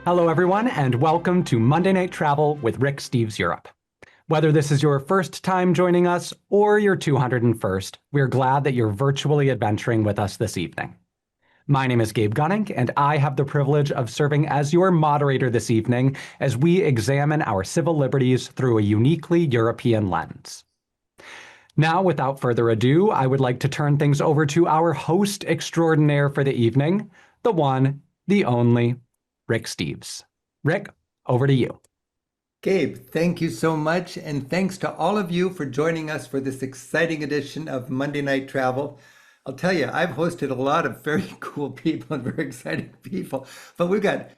Hello, everyone, and welcome to Monday Night Travel with Rick Steves Europe. Whether this is your first time joining us or your 201st, we're glad that you're virtually adventuring with us this evening. My name is Gabe Gunning, and I have the privilege of serving as your moderator this evening as we examine our civil liberties through a uniquely European lens. Now, without further ado, I would like to turn things over to our host extraordinaire for the evening, the one, the only, Rick Steves. Rick, over to you. Gabe, thank you so much. And thanks to all of you for joining us for this exciting edition of Monday Night Travel. I'll tell you, I've hosted a lot of very cool people and very exciting people, but we've got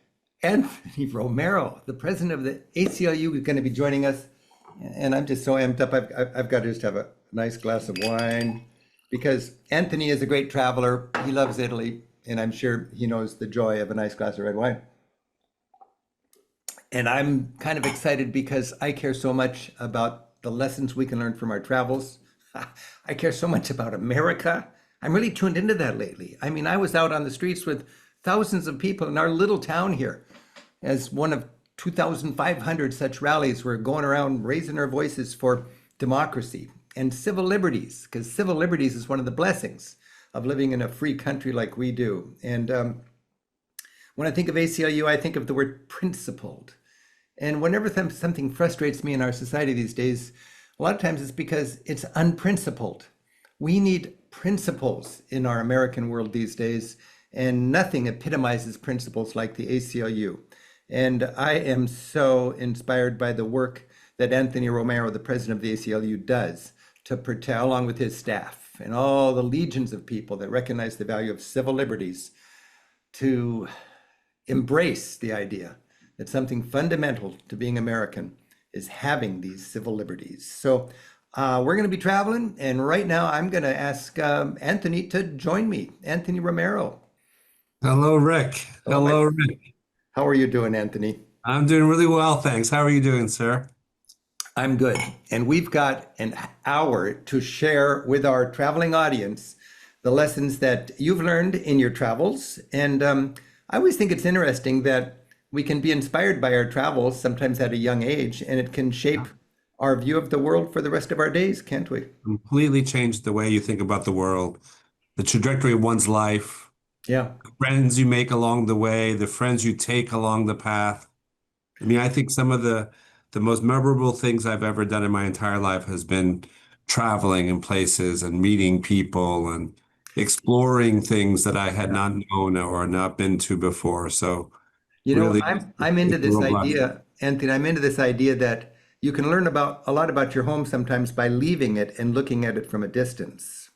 Anthony Romero, the president of the ACLU, who's going to be joining us. And I'm just so amped up. I've got to just have a nice glass of wine because Anthony is a great traveler. He loves Italy, and I'm sure he knows the joy of a nice glass of red wine. And I'm kind of excited because I care so much about the lessons we can learn from our travels. I care so much about America. I'm really tuned into that lately. I mean, I was out on the streets with thousands of people in our little town here as one of 2,500 such rallies. We're going around raising our voices for democracy and civil liberties, because civil liberties is one of the blessings of living in a free country like we do. And when I think of ACLU, I think of the word principled. And whenever something frustrates me in our society these days, a lot of times it's because it's unprincipled. We need principles in our American world these days, and nothing epitomizes principles like the ACLU. And I am so inspired by the work that Anthony Romero, the president of the ACLU, does to protect, along with his staff and all the legions of people that recognize the value of civil liberties, to embrace the idea that something fundamental to being American is having these civil liberties. So we're going to be traveling, and right now I'm going to ask Anthony to join me. Anthony Romero. Hello, Rick. Hello, Rick. How are you doing, Anthony? I'm doing really well, thanks. How are you doing, sir? I'm good. And we've got an hour to share with our traveling audience the lessons that you've learned in your travels. And I always think it's interesting that we can be inspired by our travels, sometimes at a young age, and it can shape our view of the world for the rest of our days, can't we? Completely changed the way you think about the world, the trajectory of one's life, Yeah. the friends you make along the way, the friends you take along the path. I mean, I think some of the most memorable things I've ever done in my entire life has been traveling in places and meeting people and exploring things that I had not known or not been to before. So You know, really, I'm into it's a this real blessing. idea, Anthony. I'm into this idea that you can learn about a lot about your home sometimes by leaving it and looking at it from a distance.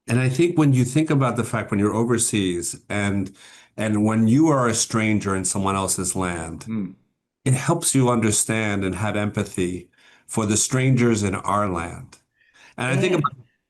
And I think when you think about the fact when you're overseas and when you are a stranger in someone else's land, Hmm. it helps you understand and have empathy for the strangers in our land. And And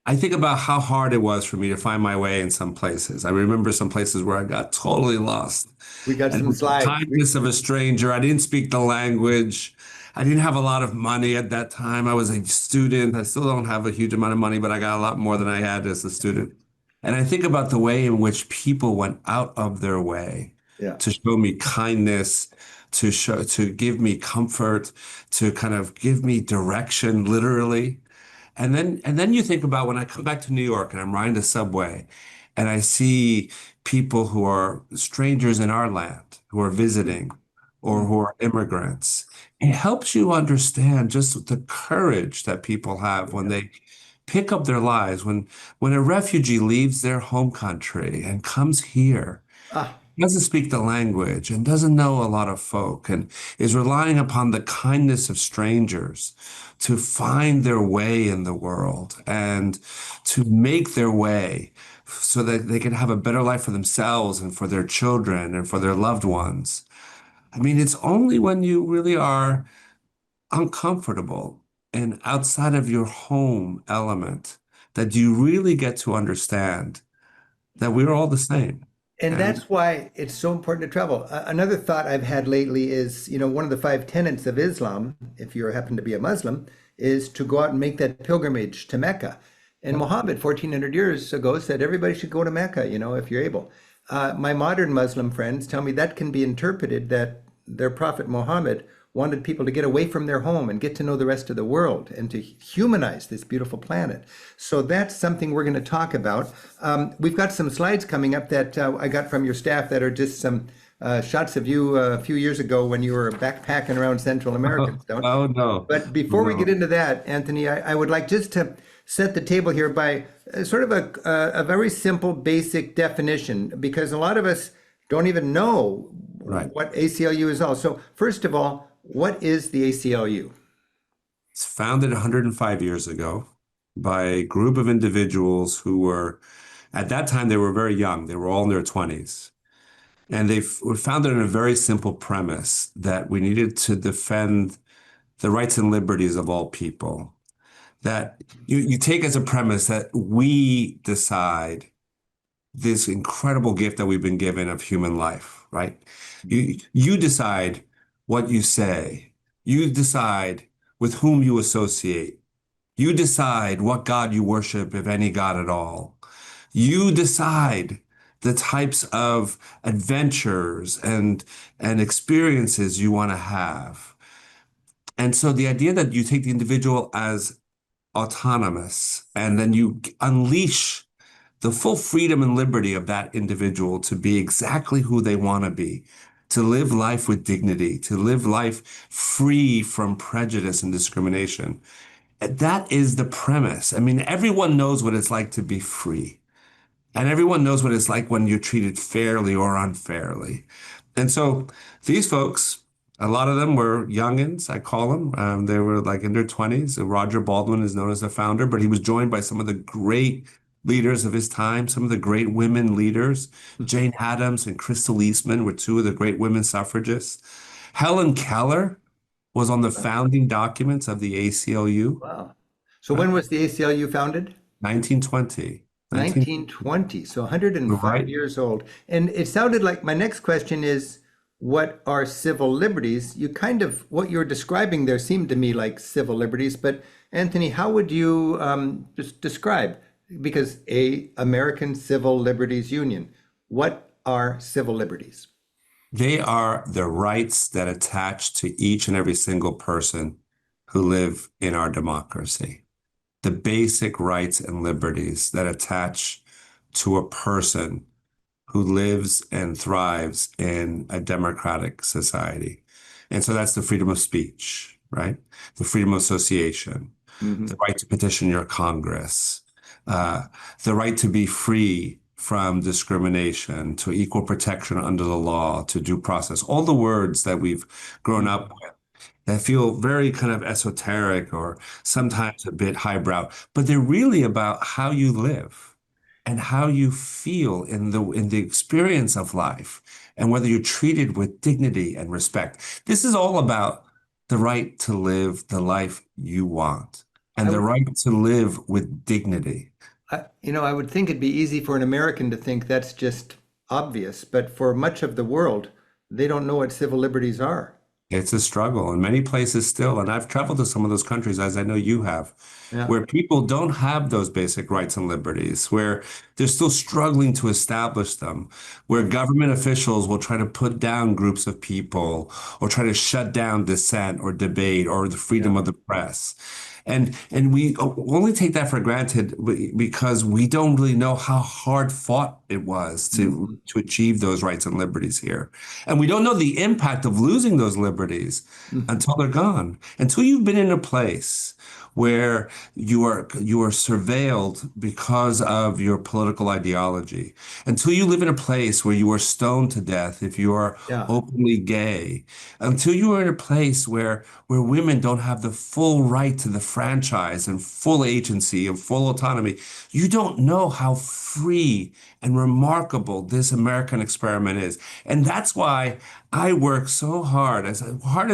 I think about how hard it was for me to find my way in some places. I remember some places where I got totally lost. we got And some with the slides. kindness of a stranger, I didn't speak the language. I didn't have a lot of money at that time. I was a student. I still don't have a huge amount of money, but I got a lot more than I had as a student. And I think about the way in which people went out of their way Yeah. to show me kindness, to give me comfort, to kind of give me direction, literally. And then you think about when I come back to New York and I'm riding the subway and I see people who are strangers in our land, who are visiting or Mm. who are immigrants. It helps you understand just the courage that people have when Yeah. they pick up their lives, when a refugee leaves their home country and comes here, Ah, doesn't speak the language and doesn't know a lot of folk and is relying upon the kindness of strangers to find their way in the world and to make their way so that they can have a better life for themselves and for their children and for their loved ones. I mean, it's only when you really are uncomfortable and outside of your home element that you really get to understand that we're all the same. and And that's why it's so important to travel. Another thought I've had lately is, one of the five tenets of Islam, if you happen to be a Muslim, is to go out and make that pilgrimage to Mecca. And Muhammad, 1400 years ago, said everybody should go to Mecca, if you're able. my modern Muslim friends tell me that can be interpreted that their prophet Muhammad wanted people to get away from their home and get to know the rest of the world and to humanize this beautiful planet. So that's something we're going to talk about. We've got some slides coming up that I got from your staff that are just some shots of you a few years ago when you were backpacking around Central America. Oh, no. But before we get No. into that, Anthony, I would like just to set the table here by sort of a very simple, basic definition, because a lot of us don't even know Right. what ACLU is all. So first of all, what is the ACLU? It's founded 105 years ago by a group of individuals who were, at that time, they were very young. They were all in their 20s. And they were founded on a very simple premise that we needed to defend the rights and liberties of all people. That you take as a premise that we decide this incredible gift that we've been given of human life, right? You decide what you say. You decide with whom you associate. You decide what God you worship, if any God at all. You decide the types of adventures and experiences you want to have. And so the idea that you take the individual as autonomous and then you unleash the full freedom and liberty of that individual to be exactly who they want to be, to live life with dignity, to live life free from prejudice and discrimination. That is the premise. I mean, everyone knows what it's like to be free. And everyone knows what it's like when you're treated fairly or unfairly. And so these folks, a lot of them were youngins, I call them. They were like in their 20s. Roger Baldwin is known as the founder, but he was joined by some of the great leaders of his time, some of the great women leaders. Jane Addams and Crystal Eastman were two of the great women suffragists. Helen Keller was on the founding documents of the ACLU, Wow. So when was the ACLU founded? 1920. 1920, so 105 Right. years old. And it sounded like my next question is, what are civil liberties? You kind of, what you're describing there seemed to me like civil liberties, but Anthony, how would you just describe? Because American Civil Liberties Union, what are civil liberties? They are the rights that attach to each and every single person who live in our democracy. The basic rights and liberties that attach to a person who lives and thrives in a democratic society. And so that's the freedom of speech, right? The freedom of association, the right to petition your Congress, the right to be free from discrimination, to equal protection under the law, to due process, all the words that we've grown up with that feel very kind of esoteric or sometimes a bit highbrow, but they're really about how you live and how you feel in the experience of life and whether you're treated with dignity and respect. This is all about the right to live the life you want and the right to live with dignity. I would think it'd be easy for an American to think that's just obvious, but for much of the world, they don't know what civil liberties are. It's a struggle in many places still. And I've traveled to some of those countries, as I know you have, Yeah. where people don't have those basic rights and liberties, where they're still struggling to establish them, where government officials will try to put down groups of people or try to shut down dissent or debate or the freedom of the press. And we only take that for granted because we don't really know how hard fought it was to achieve those rights and liberties here. And we don't know the impact of losing those liberties until they're gone. Until you've been in a place where you are surveilled because of your political ideology, until you live in a place where you are stoned to death if you are openly gay, until you are in a place where women don't have the full right to the franchise and full agency and full autonomy, you don't know how free and remarkable this American experiment is. And that's why I work so hard as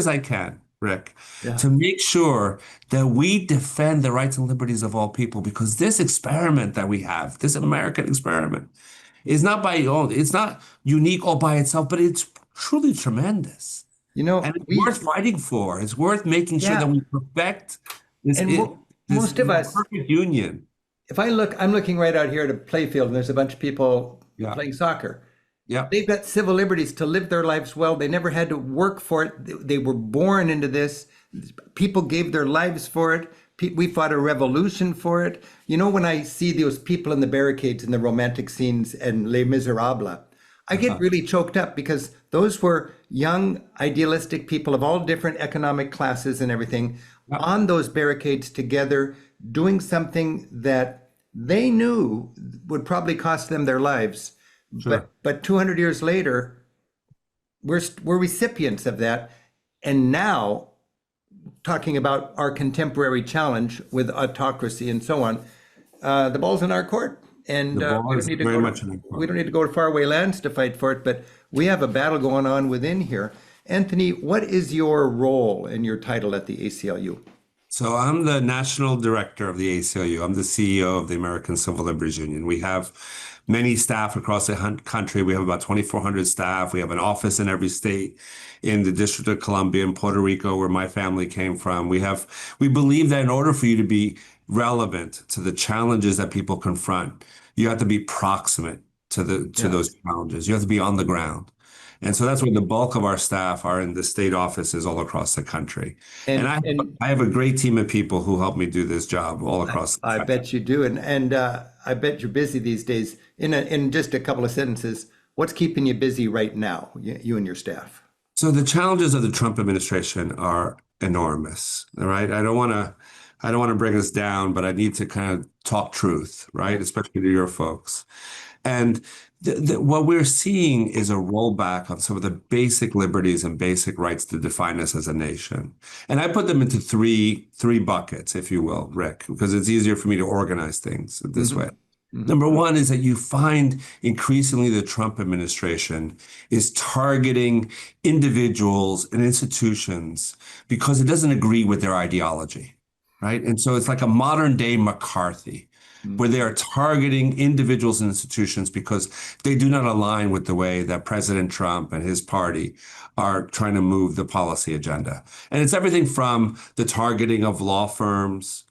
I can, Rick, to make sure that we defend the rights and liberties of all people, because this experiment that we have, this American experiment, is not it's not unique all by itself, but it's truly tremendous. And it's worth fighting for. It's worth making sure that we perfect this, most of us, perfect union. if I'm looking right out here at a playfield and there's a bunch of people playing soccer. Yeah. They've got civil liberties to live their lives well. They never had to work for it. They were born into this. People gave their lives for it. We fought a revolution for it. You know, when I see those people in the barricades in the romantic scenes and Les Miserables, I get really choked up because those were young, idealistic people of all different economic classes and everything on those barricades together, doing something that they knew would probably cost them their lives. Sure. But 200 years later, we're recipients of that. And now, talking about our contemporary challenge with autocracy and so on, the ball's in our court. And The ball is very much in our court. we don't need to go to faraway lands to fight for it, but we have a battle going on within here. Anthony, what is your role and your title at the ACLU? So I'm the national director of the ACLU. I'm the CEO of the American Civil Liberties Union. We have many staff across the country. We have about 2,400 staff. We have an office in every state, in the District of Columbia, in Puerto Rico, where my family came from. We believe that in order for you to be relevant to the challenges that people confront, you have to be proximate to those challenges. You have to be on the ground. And so that's where the bulk of our staff are, in the state offices all across the country. And I have a great team of people who help me do this job all across the country. I bet you do. And I bet you're busy these days. In just a couple of sentences, what's keeping you busy right now, you and your staff? So the challenges of the Trump administration are enormous, all right? I don't want to bring us down, but I need to kind of talk truth, right? Especially to your folks. And what we're seeing is a rollback on some of the basic liberties and basic rights to define us as a nation. And I put them into three buckets, if you will, Rick, because it's easier for me to organize things this way. Number one is that you find increasingly the Trump administration is targeting individuals and institutions because it doesn't agree with their ideology, right? And so it's like a modern day McCarthy, where they are targeting individuals and institutions because they do not align with the way that President Trump and his party are trying to move the policy agenda. And it's everything from the targeting of law firms,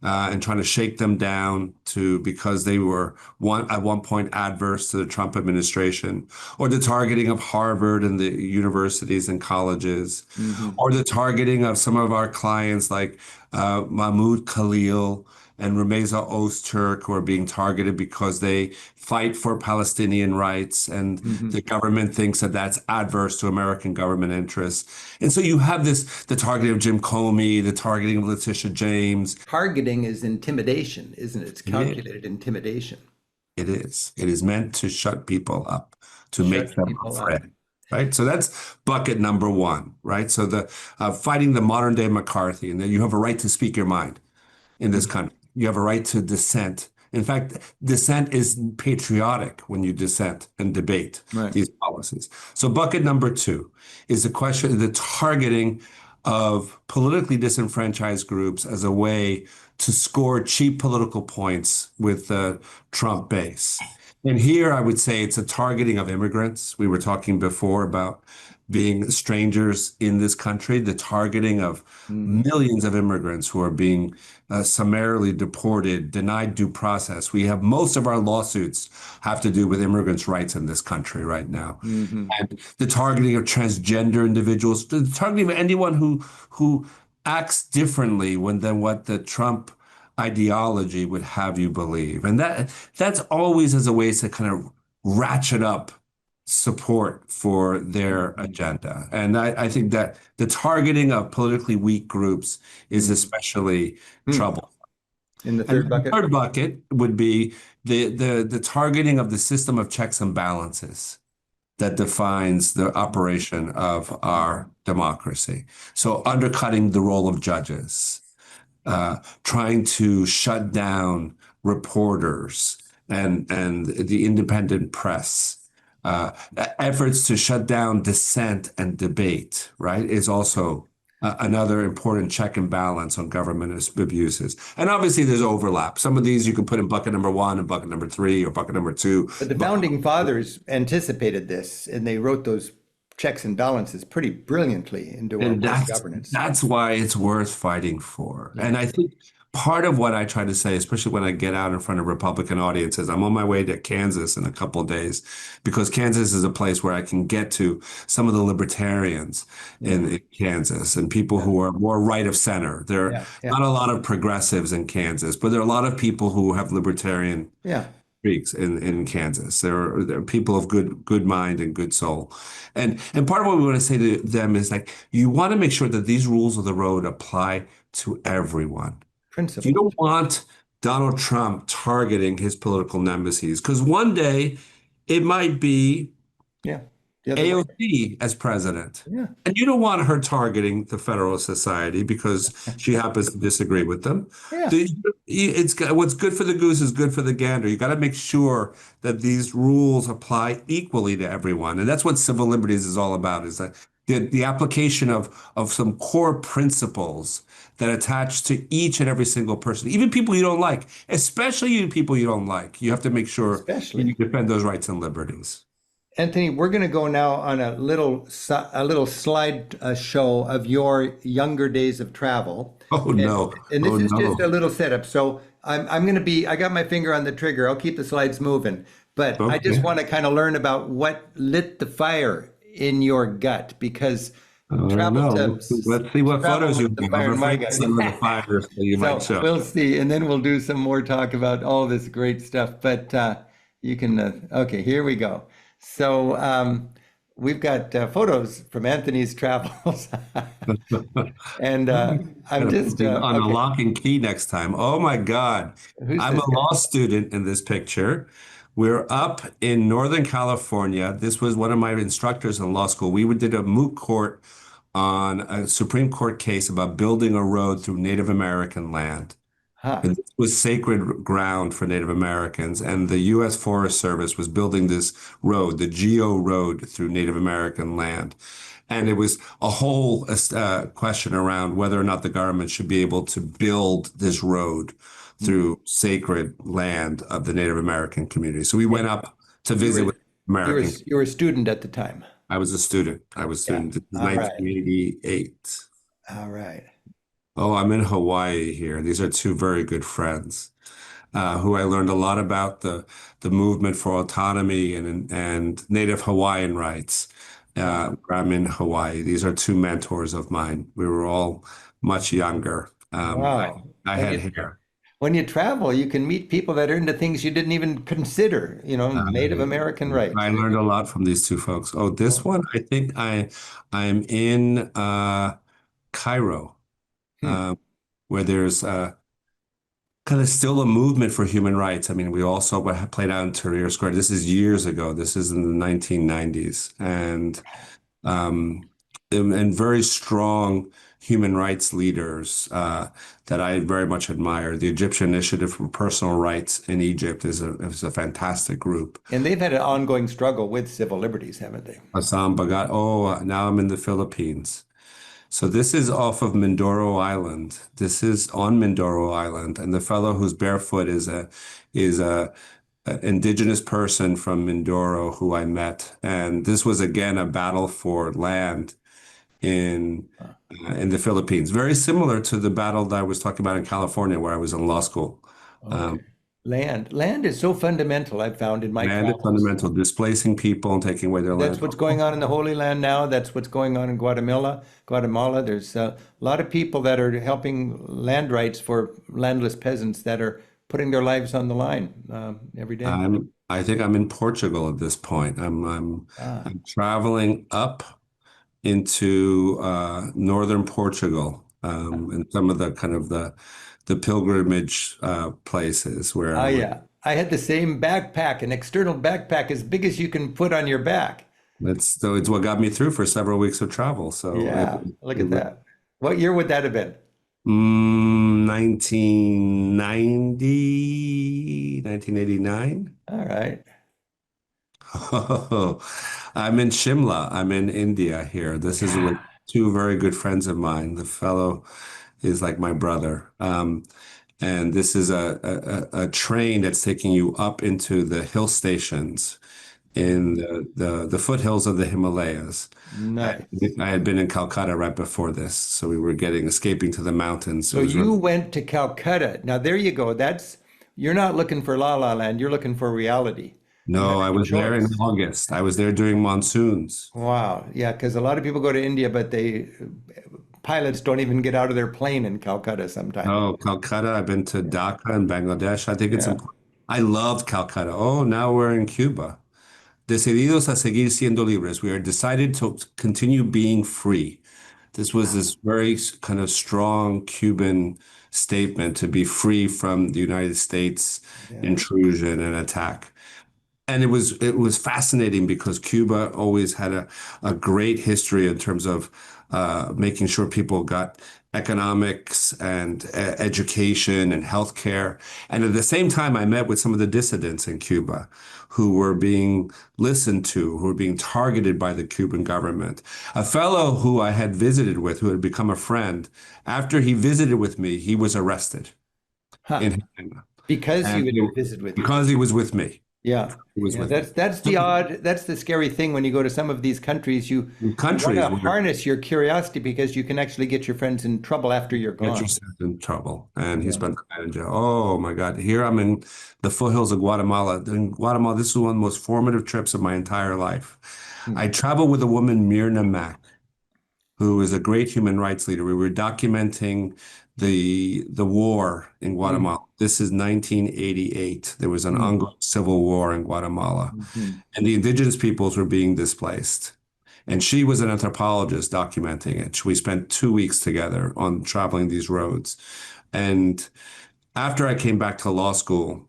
and trying to shake them down because they were at one point adverse to the Trump administration, or the targeting of Harvard and the universities and colleges, or the targeting of some of our clients like Mahmoud Khalil and Rameza Öztürk, who are being targeted because they fight for Palestinian rights, and the government thinks that that's adverse to American government interests. And so you have the targeting of Jim Comey, the targeting of Letitia James. Targeting is intimidation, isn't it? It's calculated intimidation. It is. It is meant to shut people up, to make them afraid. Right. So that's bucket number one, right? So the fighting the modern day McCarthy, and then you have a right to speak your mind in this country. You have a right to dissent. In fact, dissent is patriotic when you dissent and debate these policies. So bucket number two is the question, the targeting of politically disenfranchised groups as a way to score cheap political points with the Trump base. And here I would say it's a targeting of immigrants. We were talking before about being strangers in this country, the targeting of millions of immigrants who are being summarily deported, denied due process. We have most of our lawsuits have to do with immigrants' rights in this country right now. And the targeting of transgender individuals, the targeting of anyone who acts differently than what the Trump ideology would have you believe. And that's always as a way to kind of ratchet up support for their agenda. And I think that the targeting of politically weak groups is especially troublesome. In the third bucket? The third bucket would be the targeting of the system of checks and balances that defines the operation of our democracy. So undercutting the role of judges, trying to shut down reporters and the independent press, efforts to shut down dissent and debate, right, is also another important check and balance on government abuses. And obviously there's overlap. Some of these you can put in bucket number one and bucket number three or bucket number two. But the founding fathers anticipated this, and they wrote those checks and balances pretty brilliantly into our governance. That's why it's worth fighting for. And I think part of what I try to say, especially when I get out in front of Republican audiences, I'm on my way to Kansas in a couple of days because Kansas is a place where I can get to some of the libertarians Yeah, in Kansas and people yeah, who are more right of center. There are yeah, yeah, not a lot of progressives in Kansas, but there are a lot of people who have libertarian yeah. streaks in Kansas. There are people of good mind and good soul. And part of what we want to say to them is like you want to make sure that these rules of the road apply to everyone. You Principles. don't want Donald Trump targeting his political nemesis because one day it might be Yeah, the other way. AOC as president. Yeah, And you don't want her targeting the Federalist Society because she happens to disagree with them. yeah, The- what's good for the goose is good for the gander. You got to make sure that these rules apply equally to everyone. And that's what civil liberties is all about, is that the application of some core principles that attach to each and every single person, even people you don't like, especially you people you don't like. You have to make sure you especially. defend those rights and liberties. Anthony, we're going to go now on a little slide show of your younger days of travel, Oh and no. and Oh this is just a no. little setup. So I'm going to be I got my finger on the trigger. I'll keep the slides moving, but I just Okay. want to kind of learn about what lit the fire in your gut because I don't travel know. to Let's see what travel photos you lit the have. I'm fire in my afraid gut. of some of the fires that you might So show. we'll see, and then we'll do some more talk about all this great stuff. But you can, okay, here we go. So we've got photos from Anthony's travels, and I'm Gotta put just these on a okay. lock and key next time. Oh my God. Who's I'm this a guy? law student in this picture. We're up in Northern California. This was one of my instructors in law school. We did a moot court on a Supreme Court case about building a road through Native American land. Huh. And this was sacred ground for Native Americans, and the U.S. Forest Service was building this road, the Geo Road, through Native American land. And it was a whole question around whether or not the government should be able to build this road Hmm. through sacred land of the Native American community. So we went And up to you visit were with American. you were a student at the time. I was a student. I was a Yeah. student. This is All right. 1988. All right. Oh, I'm in Hawaii here. These are two very good friends. Who I learned a lot about the movement for autonomy and Native Hawaiian rights. Wow. I'm in Hawaii. These are two mentors of mine. We were all much younger. Wow. I had hair. When you travel, you can meet people that are into things you didn't even consider, Native I, American rights. I learned a lot from these two folks. Oh, this one, I think I'm in Cairo, Hmm. uh, where there's kind of still a movement for human rights. I mean, we also what played out in Tahrir Square. This is years ago. This is in the 1990s, um, and very strong human rights leaders that I very much admire. The Egyptian Initiative for Personal Rights in Egypt is a fantastic group. And they've had an ongoing struggle with civil liberties, haven't they? Assam Bagat. Oh, now I'm in the Philippines. So this is off of Mindoro Island. This is on Mindoro Island, and the fellow who's barefoot is a indigenous person from Mindoro who I met. And this was again a battle for land in in the Philippines, very similar to the battle that I was talking about in California, where I was in law school. Okay. Land is so fundamental, I've found in my Land is travels. fundamental, displacing people and taking away their That's land. what's going on in the Holy Land now. That's what's going on in Guatemala. Guatemala, there's a lot of people that are helping land rights for landless peasants that are putting their lives on the line every day. I think I'm in Portugal at this point. Ah, I'm traveling up into northern Portugal and some of the kind of the pilgrimage places where oh yeah. I had the same backpack, an external backpack as big as you can put on your back. it's what got me through for several weeks of travel. So Yeah, look at that. What year would that have been? 1990, 1989. All right. Oh, I'm in Shimla. I'm in India here. This is with Yeah. two very good friends of mine. The fellow is like my brother. And this is a train that's taking you up into the hill stations in the foothills of the Himalayas. I, Nice. I had been in Calcutta right before this, so we were escaping to the mountains. It So was you really, went to Calcutta. Now there you go. You're not looking for La La Land. You're looking for reality. You had no, I a was there in choice. August. I was there during monsoons. Wow. Yeah, because a lot of people go to India, but pilots don't even get out of their plane in Calcutta sometimes. Oh, Calcutta. I've been to Dhaka in Bangladesh. I think it's Yeah. important. I loved Calcutta. Oh, now we're in Cuba. Decididos a seguir siendo libres. We are decided to continue being free. This was this very kind of strong Cuban statement to be free from the United States Yeah. intrusion and attack. And it was fascinating because Cuba always had a great history in terms of making sure people got economics and education and healthcare. And at the same time, I met with some of the dissidents in Cuba who were being listened to, who were being targeted by the Cuban government. A fellow who I had visited with, who had become a friend, after he visited with me, he was arrested Huh. in Havana. Because he And would visit with you. because he was with me. Yeah. He was Yeah. with me. That's the scary thing when you go to some of these countries. You want Countries to where harness your curiosity because you can actually get your friends in trouble after you're get gone. yourself in trouble. And he Yeah. spent the night in jail. Oh my God. Here I'm in the foothills of Guatemala. In Guatemala, this is one of the most formative trips of my entire life. Hmm. I traveled with a woman, Myrna Mack, who is a great human rights leader. We were documenting the war in Hmm. Guatemala. This is 1988. There was an Hmm. ongoing civil war in Guatemala, Hmm. and the indigenous peoples were being displaced. And she was an anthropologist documenting it. We spent 2 weeks together on traveling these roads. And after I came back to law school,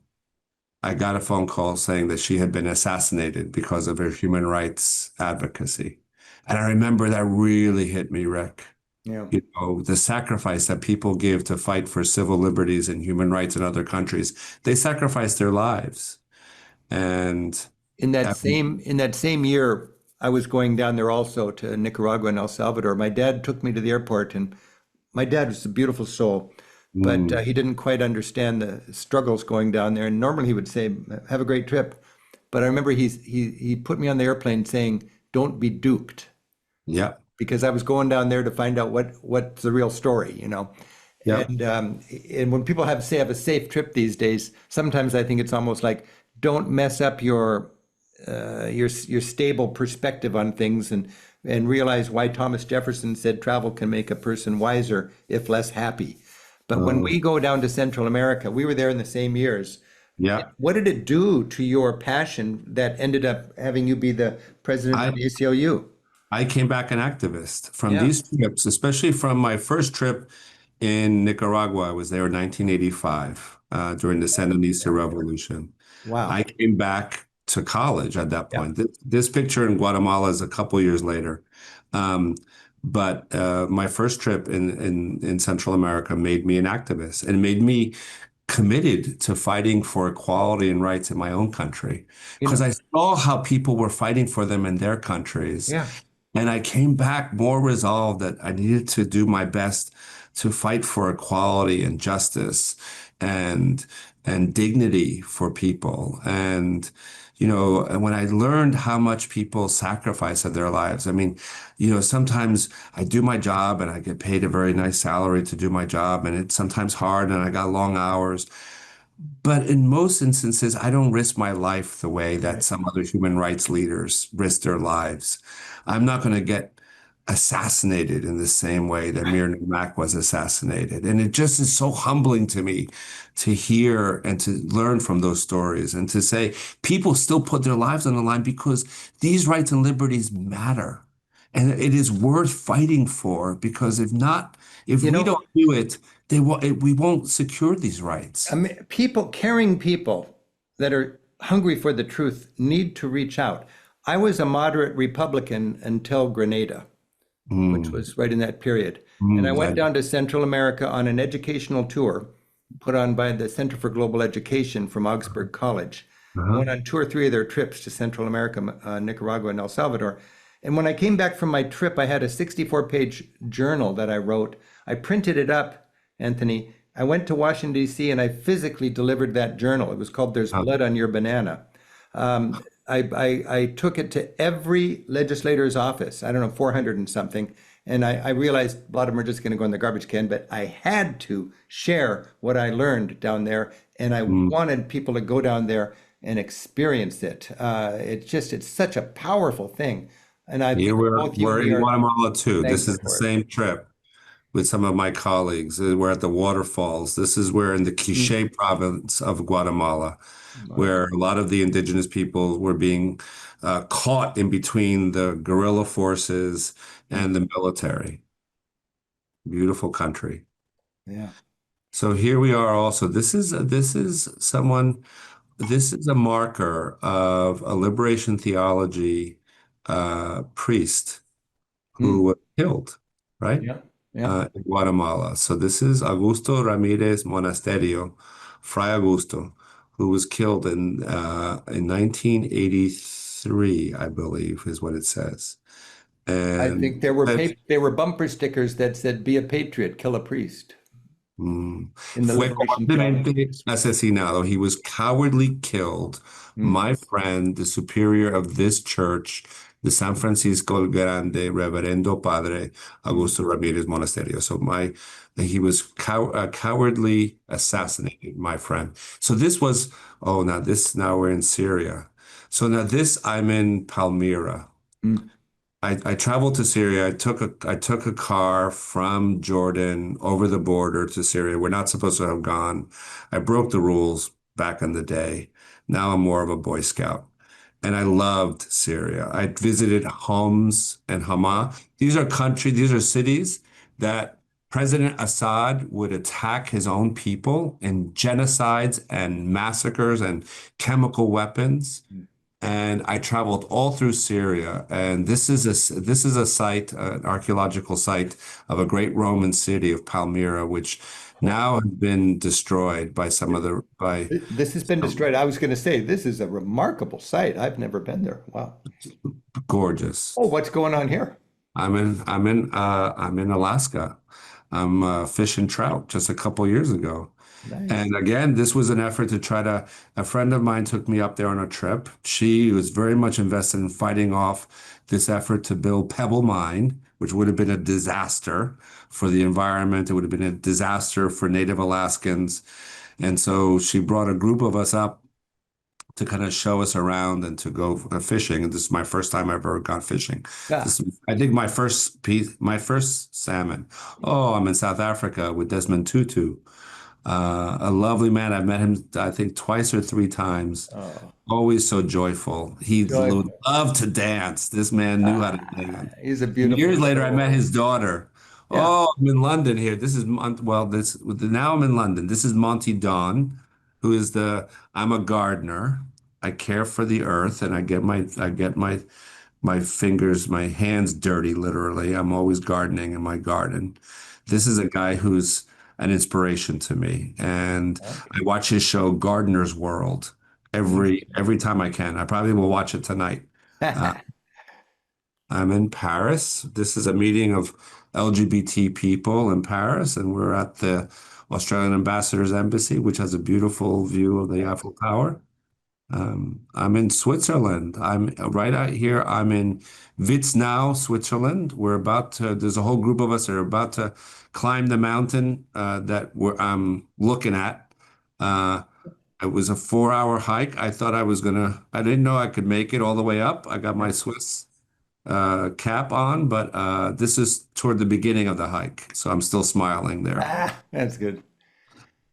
I got a phone call saying that she had been assassinated because of her human rights advocacy. And I remember that really hit me, Rick. Yeah. You know, the sacrifice that people give to fight for civil liberties and human rights in other countries, they sacrifice their lives. And In that same year, I was going down there also to Nicaragua and El Salvador. My dad took me to the airport, and my dad was a beautiful soul, but mm, he didn't quite understand the struggles going down there. And normally he would say, "Have a great trip," but I remember he put me on the airplane saying, "Don't be duped," yeah, because I was going down there to find out what's the real story, you know. yeah. And when people have a safe trip these days, sometimes I think it's almost like don't mess up your stable perspective on things and realize why Thomas Jefferson said travel can make a person wiser if less happy. But when Um, we go down to Central America, we were there in the same years. yeah. What did it do to your passion that ended up having you be the president of I the ACLU? I came back an activist from Yeah. these trips, especially from my first trip in Nicaragua. I was there in 1985 during the Sandinista Revolution. Wow. I came back to college at that Yeah. point. This picture in Guatemala is a couple years later. Um, but my first trip in Central America made me an activist and made me committed to fighting for equality and rights in my own country You because know, I saw how people were fighting for them in their countries. yeah. And I came back more resolved that I needed to do my best to fight for equality and justice and dignity for people. And and when I learned how much people sacrifice of their lives, I mean, sometimes I do my job and I get paid a very nice salary to do my job, and it's sometimes hard and I got long hours. But in most instances, I don't risk my life the way that Right. some other human rights leaders risk their lives. I'm not going to get assassinated in the same way that Mir Mac was assassinated. And it just is so humbling to me to hear and to learn from those stories and to say people still put their lives on the line because these rights and liberties matter. And it is worth fighting for because if not, if You we know, don't do it, we won't secure these rights. caring people that are hungry for the truth need to reach out. I was a moderate Republican until Grenada, which Mm, was right in that period. And I mm, went I, down to Central America on an educational tour put on by the Center for Global Education from Augsburg College. I uh-huh. went on two or three of their trips to Central America, Nicaragua, and El Salvador. And when I came back from my trip, I had a 64-page journal that I wrote. I printed it up, Anthony. I went to Washington, D.C., and I physically delivered that journal. It was called There's Uh, Blood on Your Banana. I took it to every legislator's office. I don't know, 400 and something. And I realized a lot of them are just going to go in the garbage can, but I had to share what I learned down there. And I Mm. wanted people to go down there and experience it. It's such a powerful thing. And I Here think both you and we're me in are Guatemala too. This thankful is the for it. same trip with some of my colleagues. We're at the waterfalls. This is where in the Mm. Quiché province of Guatemala, Wow. where a lot of the indigenous people were being caught in between the guerrilla forces Mm. and the military. Beautiful country. Yeah. So here we are also. This is a marker of a liberation theology priest who Mm. was killed, right? Yeah. Yeah. In Guatemala. So this is Augusto Ramirez Monasterio, Fray Augusto, who was killed in 1983, I believe, is what it says. I And think there were bumper stickers that said "Be a patriot, kill a priest" in the fue liberation theology. cobardemente asesinado. He was cowardly killed. Mm. My friend, the superior of this church, the San Francisco el Grande, Reverendo Padre Mm. Augusto Ramirez Monasterio. He was cowardly assassinated, my friend. So now we're in Syria. So now I'm in Palmyra. Mm. I traveled to Syria. I took a car from Jordan over the border to Syria. We're not supposed to have gone. I broke the rules back in the day. Now I'm more of a Boy Scout. And I loved Syria. I visited Homs and Hama. These are cities that President Assad would attack his own people in genocides and massacres and chemical weapons. Mm. And I traveled all through Syria, and this is a site, an archaeological site of a great Roman city of Palmyra, which Oh, now has been destroyed by some of the by this has been some destroyed. I was going to say this is a remarkable site. I've never been there. Wow. gorgeous. Oh, what's going on here? I'm in Alaska. I'm fishing trout just a couple years ago. Nice. And again, this was an effort to a friend of mine took me up there on a trip. She was very much invested in fighting off this effort to build Pebble Mine, which would have been a disaster for the environment. It would have been a disaster for Native Alaskans. And so she brought a group of us up to kind of show us around and to go fishing. And this is my first time I've ever gone fishing. Yeah. I think my first salmon. Oh, I'm in South Africa with Desmond Tutu. A lovely man. I've met him, I think, twice or three times. Oh, Always so joyful. He joyful. loved to dance. This man knew how to dance. He's a And beautiful years later, I met soul. his daughter. Yeah. Oh, I'm in London here. Now I'm in London. This is Monty Don, who is I'm a gardener. I care for the earth and I get my fingers, my hands dirty, literally. I'm always gardening in my garden. This is a guy who's an inspiration to me. And Okay. I watch his show, Gardener's World, every time I can. I probably will watch it tonight. Uh, I'm in Paris. This is a meeting of LGBT people in Paris, and we're at the Australian Ambassador's Embassy, which has a beautiful view of the Eiffel Tower. I'm in Switzerland. I'm right out here. I'm in Witznau, Switzerland. There's a whole group of us that are about to climb the mountain I'm looking at. Uh, it was a 4 hour hike. I didn't know I could make it all the way up. I got my Swiss cap on, but this is toward the beginning of the hike. So I'm still smiling there. That's good.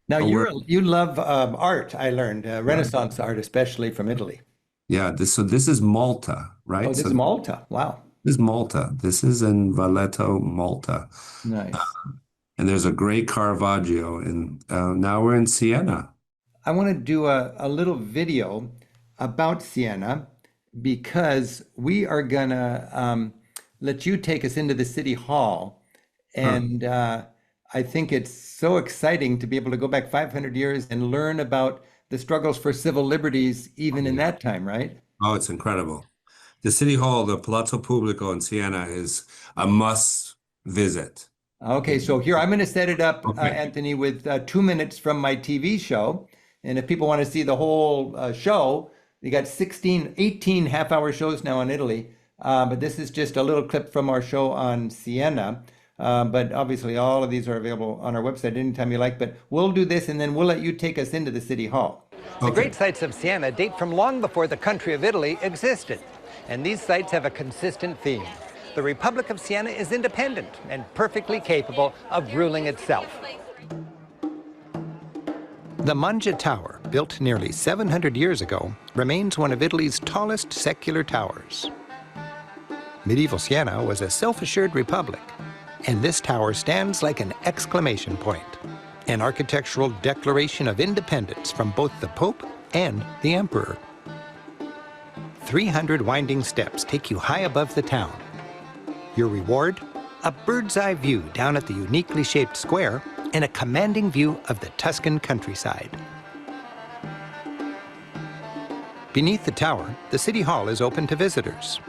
Now But you love art, I learned, right. Renaissance art, especially from Italy. Yeah, this is Malta, Oh, right? this So is Malta. Wow. this is Malta. This is in Valletto, Malta. Nice. And there's a great Caravaggio. And now we're in Sienna. I want to do a little video about Siena because we are gonna let you take us into the city hall. Huh. And I think it's so exciting to be able to go back 500 years and learn about the struggles for civil liberties even in that time, right? Oh, it's incredible. The City Hall, the Palazzo Pubblico in Siena is a must visit. Okay, so here I'm going to set it up, Okay. Anthony, with 2 minutes from my TV show. And if people want to see the whole show, You got 16, 18 half-hour shows now on Italy, but this is just a little clip from our show on Sienna. But obviously, all of these are available on our website anytime you like. But we'll do this, and then we'll let you take us into the City Hall. The great sites of Sienna date from long before the country of Italy existed. And these sites have a consistent theme. The Republic of Sienna is independent and perfectly capable of ruling itself. The Mangia Tower, built nearly 700 years ago, remains one of Italy's tallest secular towers. Medieval Siena was a self-assured republic, and this tower stands like an exclamation point, an architectural declaration of independence from both the Pope and the Emperor. 300 winding steps take you high above the town. Your reward? A bird's-eye view down at the uniquely shaped square and a commanding view of the Tuscan countryside. Beneath the tower, the City Hall is open to visitors.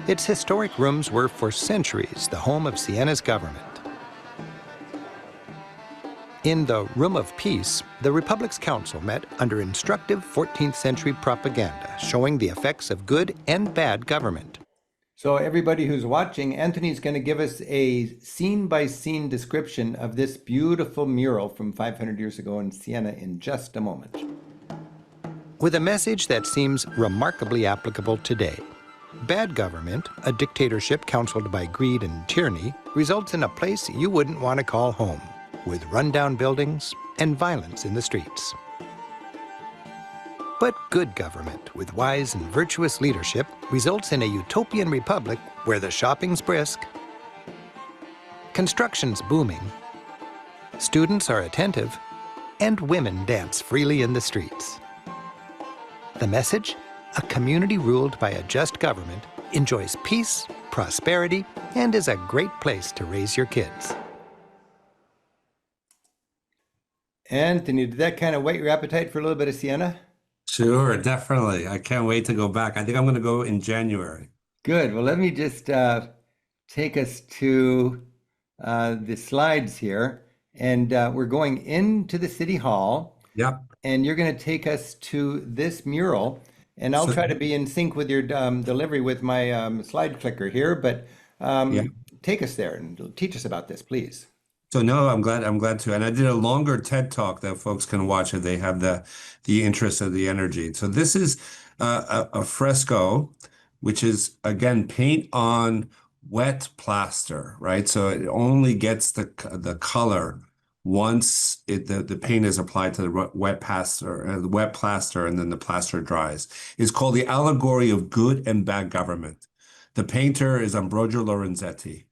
Its historic rooms were for centuries the home of Sienna's government. In the Room of Peace, the Republic's council met under instructive 14th century propaganda showing the effects of good and bad government. So everybody who's watching, Anthony's going to give us a scene-by-scene description of this beautiful mural from 500 years ago in Siena in just a moment. With a message that seems remarkably applicable today. Bad government, a dictatorship counseled by greed and tyranny, results in a place you wouldn't want to call home, with rundown buildings and violence in the streets. But good government, with wise and virtuous leadership, results in a utopian republic where the shopping's brisk, construction's booming, students are attentive, and women dance freely in the streets. The message? A community ruled by a just government enjoys peace, prosperity, and is a great place to raise your kids. Anthony, did that kind of whet your appetite for a little bit of Siena? Sure, definitely. I can't wait to go back. I think I'm going to go in January. Good. Well, let me just take us to the slides here. And we're going into the City Hall. Yep. And you're going to take us to this mural. And I'll try to be in sync with your delivery with my slide clicker here. But take us there and teach us about this, please. So no, I'm glad to. And I did a longer TED talk that folks can watch if they have the interest of the energy. So this is a fresco, which is again paint on wet plaster, right? So it only gets the color once the paint is applied to the wet plaster, and then the plaster dries. It's called the Allegory of Good and Bad Government. The painter is Ambrogio Lorenzetti.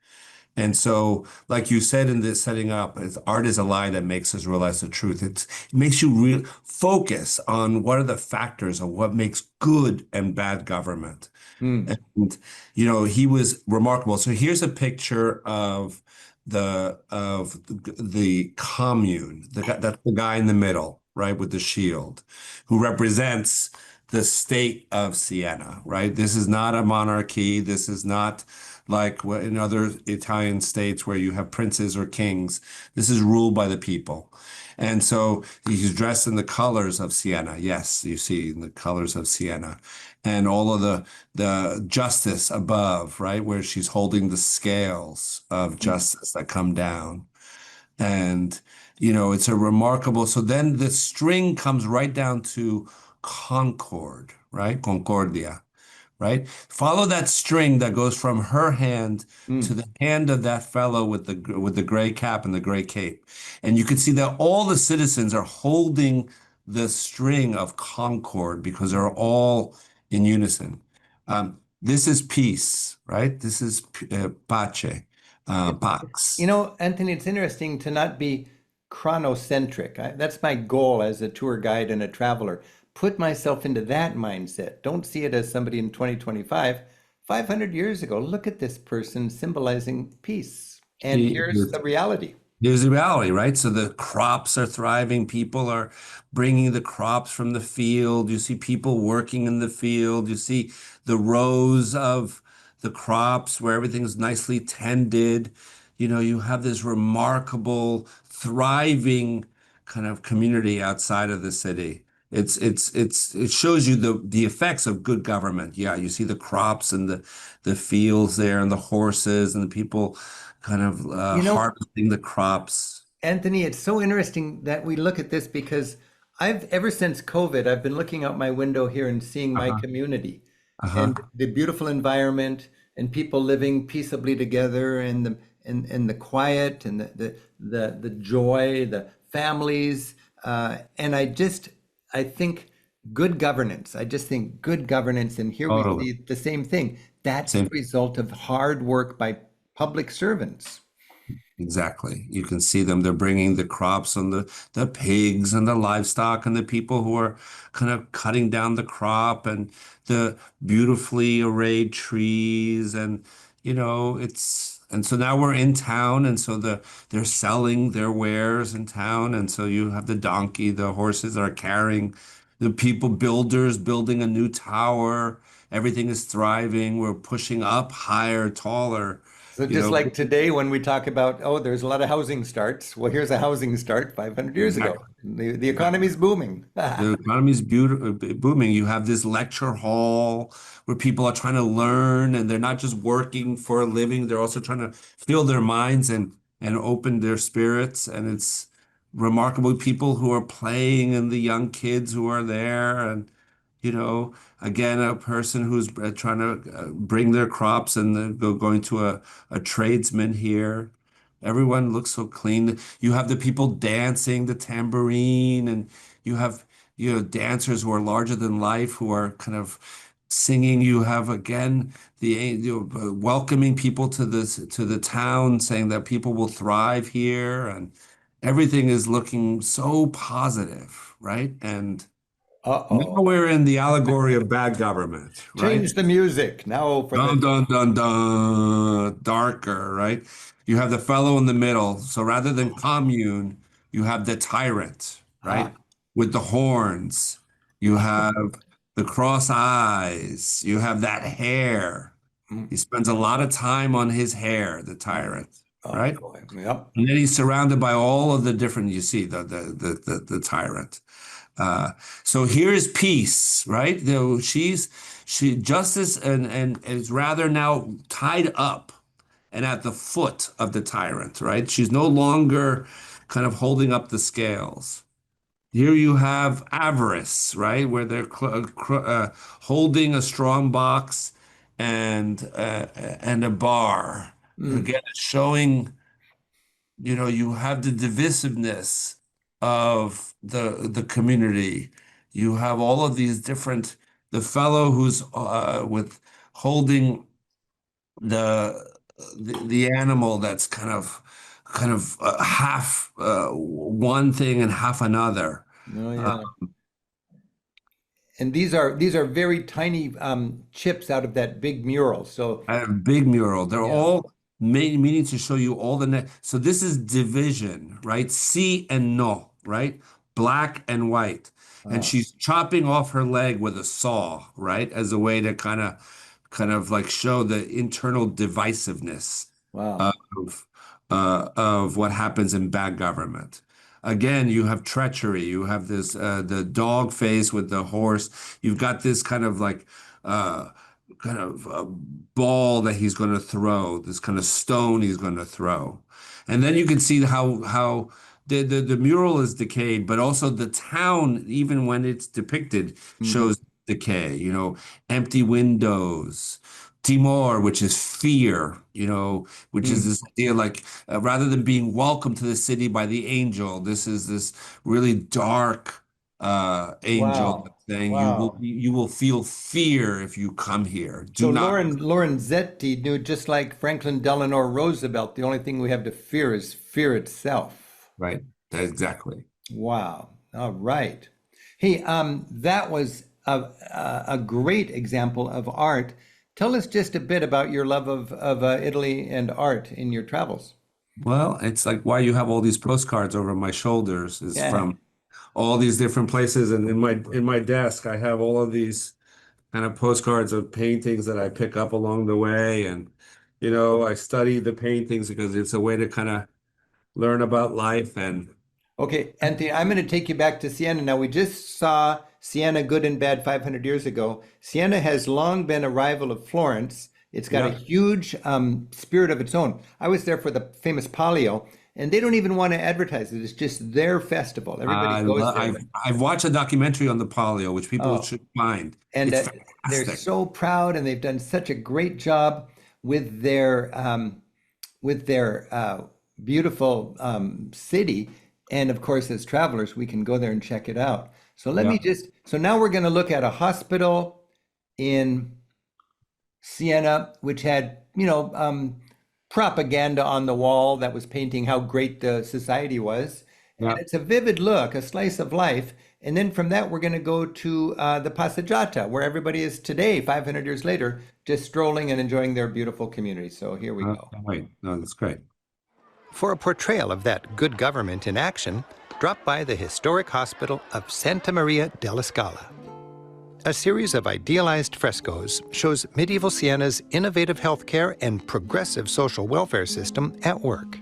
And so, like you said in this setting up, art is a lie that makes us realize the truth. It makes you focus on what are the factors of what makes good and bad government. And, he was remarkable. So here's a picture of the commune. That's the guy in the middle, right, with the shield, who represents the state of Siena, right? This is not a monarchy. This is not like in other Italian states where you have princes or kings. This is ruled by the people. And so he's dressed in the colors of Siena. Yes, you see the colors of Siena. And all of the justice above, right, where she's holding the scales of justice that come down. And, it's a remarkable, so then the string comes right down to concord, right? Concordia. Right? Follow that string that goes from her hand to the hand of that fellow with the gray cap and the gray cape. And you can see that all the citizens are holding the string of concord because they're all in unison. This is peace, right? This is pace, pax. Anthony, it's interesting to not be chronocentric. That's my goal as a tour guide and a traveler. Put myself into that mindset. Don't see it as somebody in 2025. 500 years ago, look at this person symbolizing peace. And here's the reality. Here's the reality, right? So the crops are thriving. People are bringing the crops from the field. You see people working in the field. You see the rows of the crops where everything's nicely tended. You have this remarkable, thriving kind of community outside of the city. It shows you the effects of good government. Yeah, you see the crops and the fields there and the horses and the people kind of You know, harvesting the crops. Anthony, it's so interesting that we look at this because ever since COVID, I've been looking out my window here and seeing my Uh-huh. community Uh-huh. and the beautiful environment and people living peaceably together and the quiet and the joy, the families. And I think good governance. I just think good governance. And here we Totally. see the same thing. That's the Same. result of hard work by public servants. Exactly. You can see them. They're bringing the crops and the pigs and the livestock and the people who are kind of cutting down the crop and the beautifully arrayed trees and and so now we're in town and so they're selling their wares in town and so you have the donkey, the horses that are carrying the people, builders building a new tower. Everything is thriving. We're pushing up higher, taller. So You just know, like today when we talk about, oh, there's a lot of housing starts. Well, here's a housing start 500 years ago. exactly. The Exactly. economy's booming. The economy is beautiful, booming. You have this lecture hall where people are trying to learn, and they're not just working for a living. They're also trying to fill their minds and open their spirits. And it's remarkable people who are playing, and the young kids who are there, and again, a person who's trying to bring their crops and going to a tradesman here. Everyone looks so clean. You have the people dancing the tambourine, and you have dancers who are larger than life who are kind of singing. You have again welcoming people to the town, saying that people will thrive here, and everything is looking so positive, right? And now Uh-oh. we're in the allegory of bad government, right? Change the music now for the. Dun dun dun dun, darker, right? You have the fellow in the middle. So rather than commune, you have the tyrant, Ah, right? With the horns. You have the cross eyes. You have that hair. mm, He spends a lot of time on his hair, the mm. tyrant, Oh right? boy. Yep. And then he's surrounded by all of the different, you see, the tyrant. Uh, so here's peace, right? Though she justice and is rather now tied up and at the foot of the tyrant, right? She's no longer kind of holding up the scales. Here you have avarice, right? Where they're holding a strong box and a bar. Mm. Again, it's showing you have the divisiveness of the community. You have all of these different, the fellow who's with holding the the animal that's kind of half one thing and half another. Oh Uh, yeah. And these are very tiny chips out of that big mural. So A big mural. They're yeah. all meaning to show you all the net. So this is division, right? Sí and no, right? Black and white. And Oh, she's chopping off her leg with a saw, right? As a way to kind of like show the internal divisiveness wow. of of what happens in bad government. Again, you have treachery. You have this the dog face with the horse. You've got this uh, kind of ball that he's going to throw. This kind of stone he's going to throw, and then you can see how the mural is decayed, but also the town, even when it's depicted, Hmm. shows decay. Empty windows. Timor, which is fear, which is Mm. this idea like rather than being welcomed to the city by the angel, this is this really dark angel Wow. that's saying Wow. you will feel fear if you come here. So Do not. Lorenzetti knew just like Franklin Delano Roosevelt, the only thing we have to fear is fear itself. Right. Exactly. Wow. All right. Hey, that was a great example of art. Tell us just a bit about your love of Italy and art in your travels. Well, it's like why you have all these postcards over my shoulders is Yeah. from all these different places, and in my desk I have all of these kind of postcards of paintings that I pick up along the way. And, I study the paintings because it's a way to kind of learn about life. And Okay, Anthony, I'm going to take you back to Sienna. Now, we just saw Sienna, Good and Bad, 500 years ago. Sienna has long been a rival of Florence. It's got a Yeah. huge spirit of its own. I was there for the famous Palio, and they don't even want to advertise it. It's just their festival. Everybody goes there. I've watched a documentary on the polio, which people Oh, should find. and It's they're fantastic. so proud, and they've done such a great job with their beautiful city. And of course, as travelers, we can go there and check it out. So let me Yeah. just, so now we're going to look at a hospital in Siena, which had, propaganda on the wall that was painting how great the society was. And Yeah. it's a vivid look, a slice of life. And then from that, we're going to go to the Passeggiata, where everybody is today, 500 years later, just strolling and enjoying their beautiful community. So here we go. Right. No, that's great. For a portrayal of that good government in action, drop by the historic hospital of Santa Maria della Scala. A series of idealized frescoes shows medieval Siena's innovative healthcare and progressive social welfare system at work.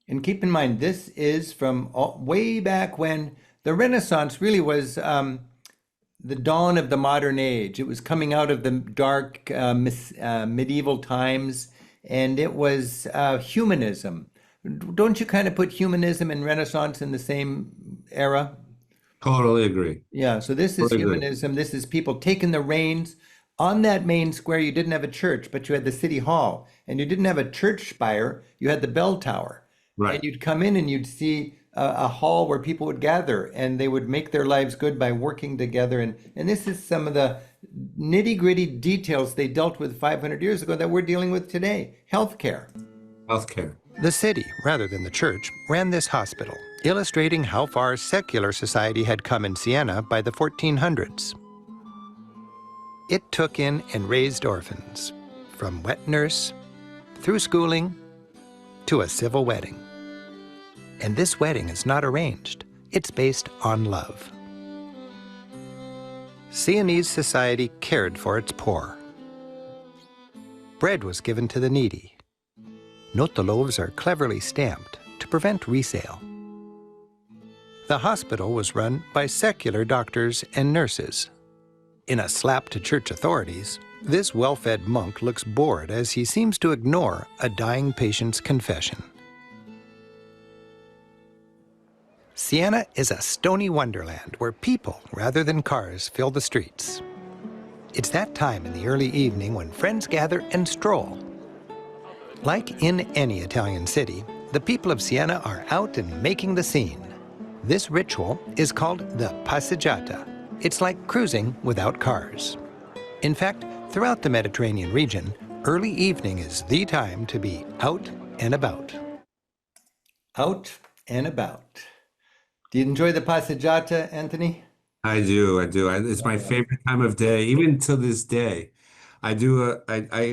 And keep in mind, this is from way back when the Renaissance really was the dawn of the modern age. It was coming out of the dark medieval times, and it was humanism. Don't you kind of put humanism and Renaissance in the same era? Totally agree. Yeah, so this is Totally agree. humanism. This is people taking the reins. On that main square, you didn't have a church, but you had the city hall. And you didn't have a church spire, you had the bell tower. And Right. you'd come in and you'd see a hall where people would gather and they would make their lives good by working together. And this is some of the nitty-gritty details they dealt with 500 years ago that we're dealing with today. Healthcare. Healthcare. The city, rather than the church, ran this hospital, illustrating how far secular society had come in Siena by the 1400s. It took in and raised orphans, from wet nurse, through schooling, to a civil wedding. And this wedding is not arranged. It's based on love. Sienese society cared for its poor. Bread was given to the needy. Note the loaves are cleverly stamped to prevent resale. The hospital was run by secular doctors and nurses. In a slap to church authorities, this well-fed monk looks bored as he seems to ignore a dying patient's confession. Siena is a stony wonderland where people, rather than cars, fill the streets. It's that time in the early evening when friends gather and stroll. Like in any Italian city, the people of Siena are out and making the scene. This ritual is called the Passeggiata. It's like cruising without cars. In fact, throughout the Mediterranean region, early evening is the time to be out and about. Out and about. Do you enjoy the Passeggiata, Anthony? I do. It's my favorite time of day, even to this day. I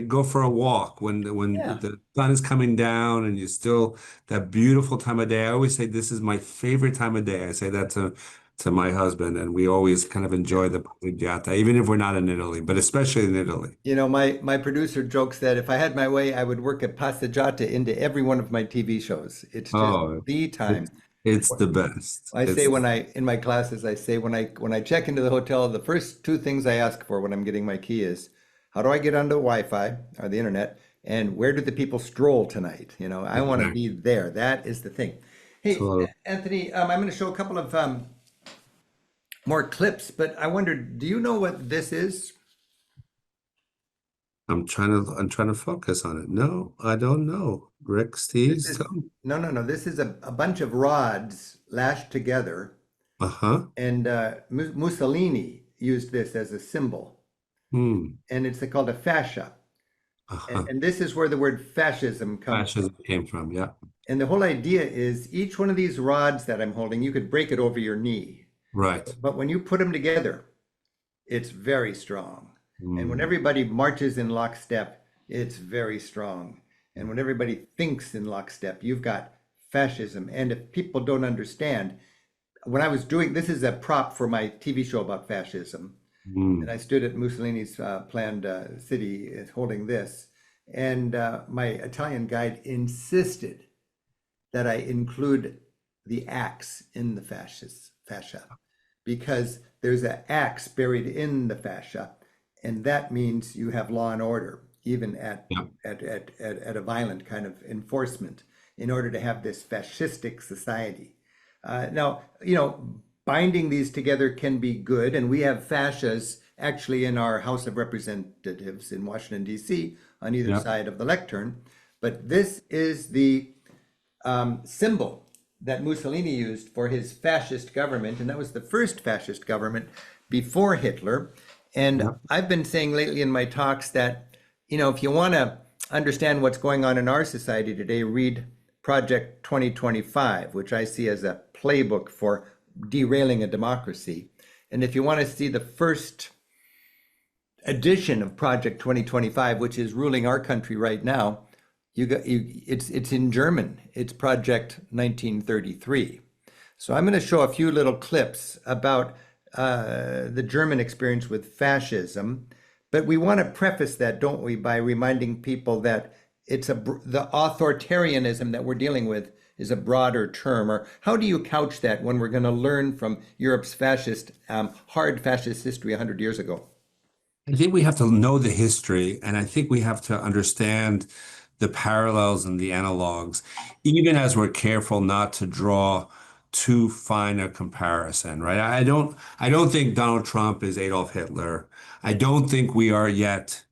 go for a walk when Yeah. the sun is coming down and you still that beautiful time of day. I always say this is my favorite time of day. I say that to my husband, and we always kind of enjoy the passeggiata, even if we're not in Italy, but especially in Italy. My producer jokes that if I had my way, I would work a Passeggiata into every one of my TV shows. It's just Oh, the time. it's the best. I say It's in my classes, I say when I check into the hotel, the first two things I ask for when I'm getting my key is, how do I get onto Wi-Fi or the internet? And where do the people stroll tonight? I want to be there. That is the thing. Hey, so Anthony, I'm going to show a couple of more clips, but I wondered, do you know what this is? I'm trying to focus on it. No, I don't know. Rick, Steve, This is no. This is a bunch of rods lashed together, uh-huh. and Mussolini used this as a symbol, Hmm. and it's called a fascia. Uh-huh. And this is where the word fascism comes from. Fascism came from, yeah. And the whole idea is each one of these rods that I'm holding, you could break it over your knee. Right. But when you put them together, it's very strong. And when Mm. everybody marches in lockstep, it's very strong. And when everybody thinks in lockstep, you've got fascism. And if people don't understand, when I was doing this is a prop for my TV show about fascism. Mm. And I stood at Mussolini's planned city holding this. And my Italian guide insisted that I include the axe in the fascia, because there's an axe buried in the fascia, and that means you have law and order, even at a violent kind of enforcement, in order to have this fascistic society. Now, binding these together can be good, and we have fascias actually in our House of Representatives in Washington, D.C., on either side of the lectern. But this is the symbol that Mussolini used for his fascist government, and that was the first fascist government before Hitler. And I've been saying lately in my talks that, if you want to understand what's going on in our society today, read Project 2025, which I see as a playbook for derailing a democracy. And if you want to see the first edition of Project 2025, which is ruling our country right now, it's in German. It's Project 1933. So I'm going to show a few little clips about the German experience with fascism, but we want to preface that, don't we, by reminding people that the authoritarianism that we're dealing with is a broader term. Or how do you couch that when we're going to learn from Europe's hard fascist history 100 years ago? I think we have to know the history, and I think we have to understand the parallels and the analogs, even as we're careful not to draw too fine a comparison, right? I don't think Donald Trump is Adolf Hitler. I don't think we are yet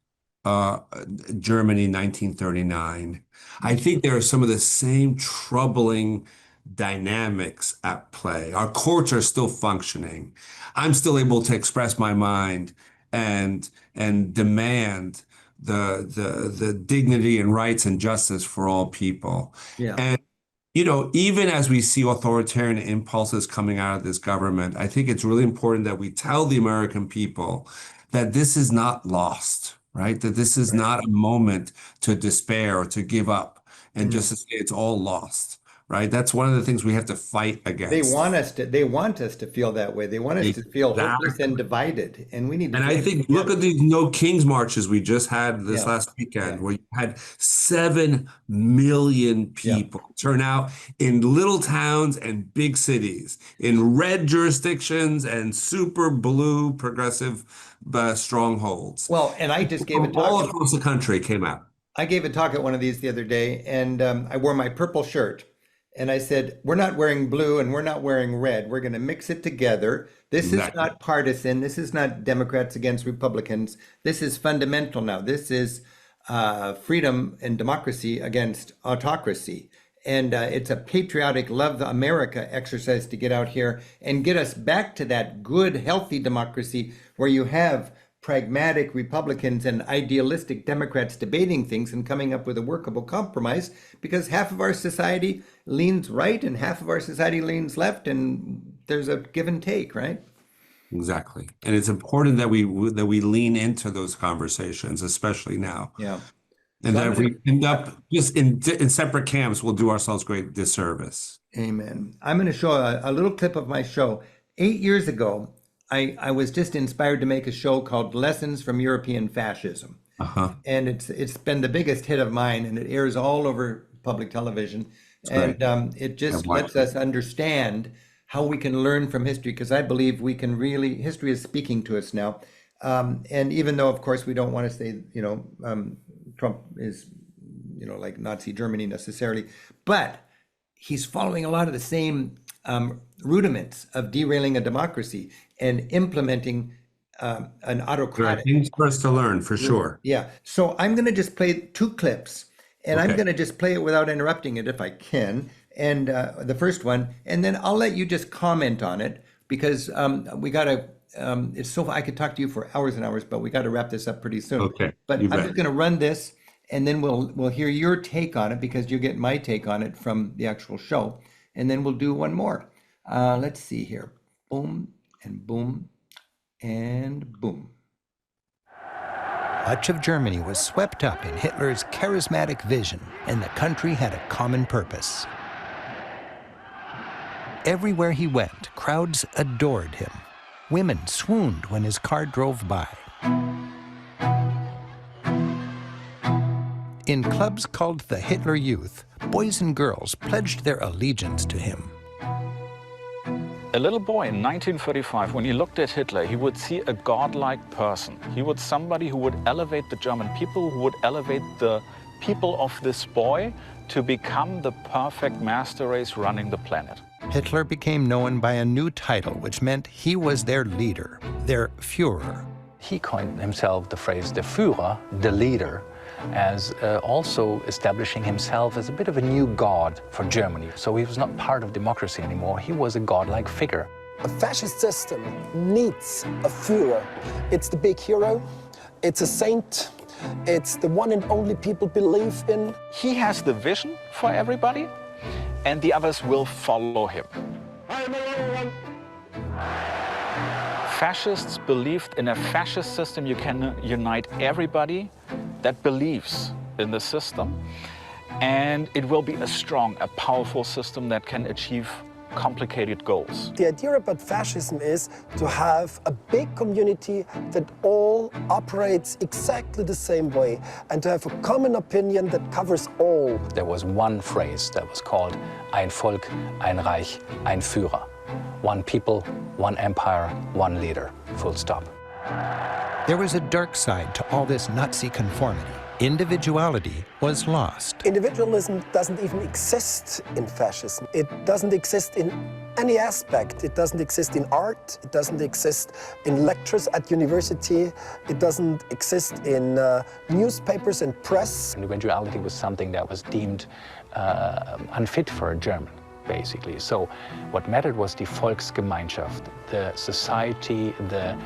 Germany 1939. I think there are some of the same troubling dynamics at play. Our courts are still functioning. I'm still able to express my mind and demand the dignity and rights and justice for all people. Yeah. And even as we see authoritarian impulses coming out of this government, I think it's really important that we tell the American people that this is not lost, right? That this is not a moment to despair or to give up and just to say it's all lost, right? That's one of the things we have to fight against. They want us to feel that way. They want us to feel hopeless and divided, and we need to. And I think, look at these No Kings marches we just had this last weekend, where you had 7 million people turn out in little towns and big cities, in red jurisdictions and super blue progressive strongholds. Well, and I just gave a talk. All across the country came out. I gave a talk at one of these the other day, and I wore my purple shirt. And I said, we're not wearing blue and we're not wearing red. We're going to mix it together. This is not partisan. This is not Democrats against Republicans. This is fundamental now. This is freedom and democracy against autocracy. And it's a patriotic love America exercise to get out here and get us back to that good, healthy democracy where you have pragmatic Republicans and idealistic Democrats debating things and coming up with a workable compromise, because half of our society leans right and half of our society leans left, and there's a give and take, right? Exactly. And it's important that we lean into those conversations, especially now. Yeah. And that if we end up just in separate camps, we'll do ourselves great disservice. Amen. I'm going to show a little clip of my show. 8 years ago, I was just inspired to make a show called Lessons from European Fascism. And it's been the biggest hit of mine, and it airs all over public television. And it just lets us understand how we can learn from history, because I believe we can really, history is speaking to us now. And even though, of course, we don't want to say, Trump is, like Nazi Germany necessarily, but he's following a lot of the same rudiments of derailing a democracy and implementing an autocratic. Things for us to learn, for sure. Yeah. So I'm going to just play 2 clips, and I'm going to just play it without interrupting it if I can. And the first one, and then I'll let you just comment on it, because we got to. It's so I could talk to you for hours and hours, but we got to wrap this up pretty soon. Okay. But I'm just going to run this, and then we'll hear your take on it, because you get my take on it from the actual show, and then we'll do one more. Let's see here. Boom and boom and boom. Much of Germany was swept up in Hitler's charismatic vision, and the country had a common purpose. Everywhere he went, crowds adored him. Women swooned when his car drove by. In clubs called the Hitler Youth, boys and girls pledged their allegiance to him. A little boy in 1935, when he looked at Hitler, he would see a godlike person. He would somebody who would elevate the German people, who would elevate the people of this boy to become the perfect master race running the planet. Hitler became known by a new title, which meant he was their leader, their Führer. He coined himself the phrase the Führer, the leader, as also establishing himself as a bit of a new god for Germany. So he was not part of democracy anymore. He was a godlike figure. A fascist system needs a Führer. It's the big hero, it's a saint, it's the one and only people believe in. He has the vision for everybody, and the others will follow him. Fascists believed in a fascist system you can unite everybody that believes in the system, and it will be a strong, a powerful system that can achieve complicated goals. The idea about fascism is to have a big community that all operates exactly the same way and to have a common opinion that covers all. There was one phrase that was called ein Volk, ein Reich, ein Führer. One people, one empire, one leader, full stop. There was a dark side to all this Nazi conformity. Individuality was lost. Individualism doesn't even exist in fascism. It doesn't exist in any aspect. It doesn't exist in art. It doesn't exist in lectures at university. It doesn't exist in newspapers and press. Individuality was something that was deemed unfit for a German, basically. So what mattered was the Volksgemeinschaft, the society, the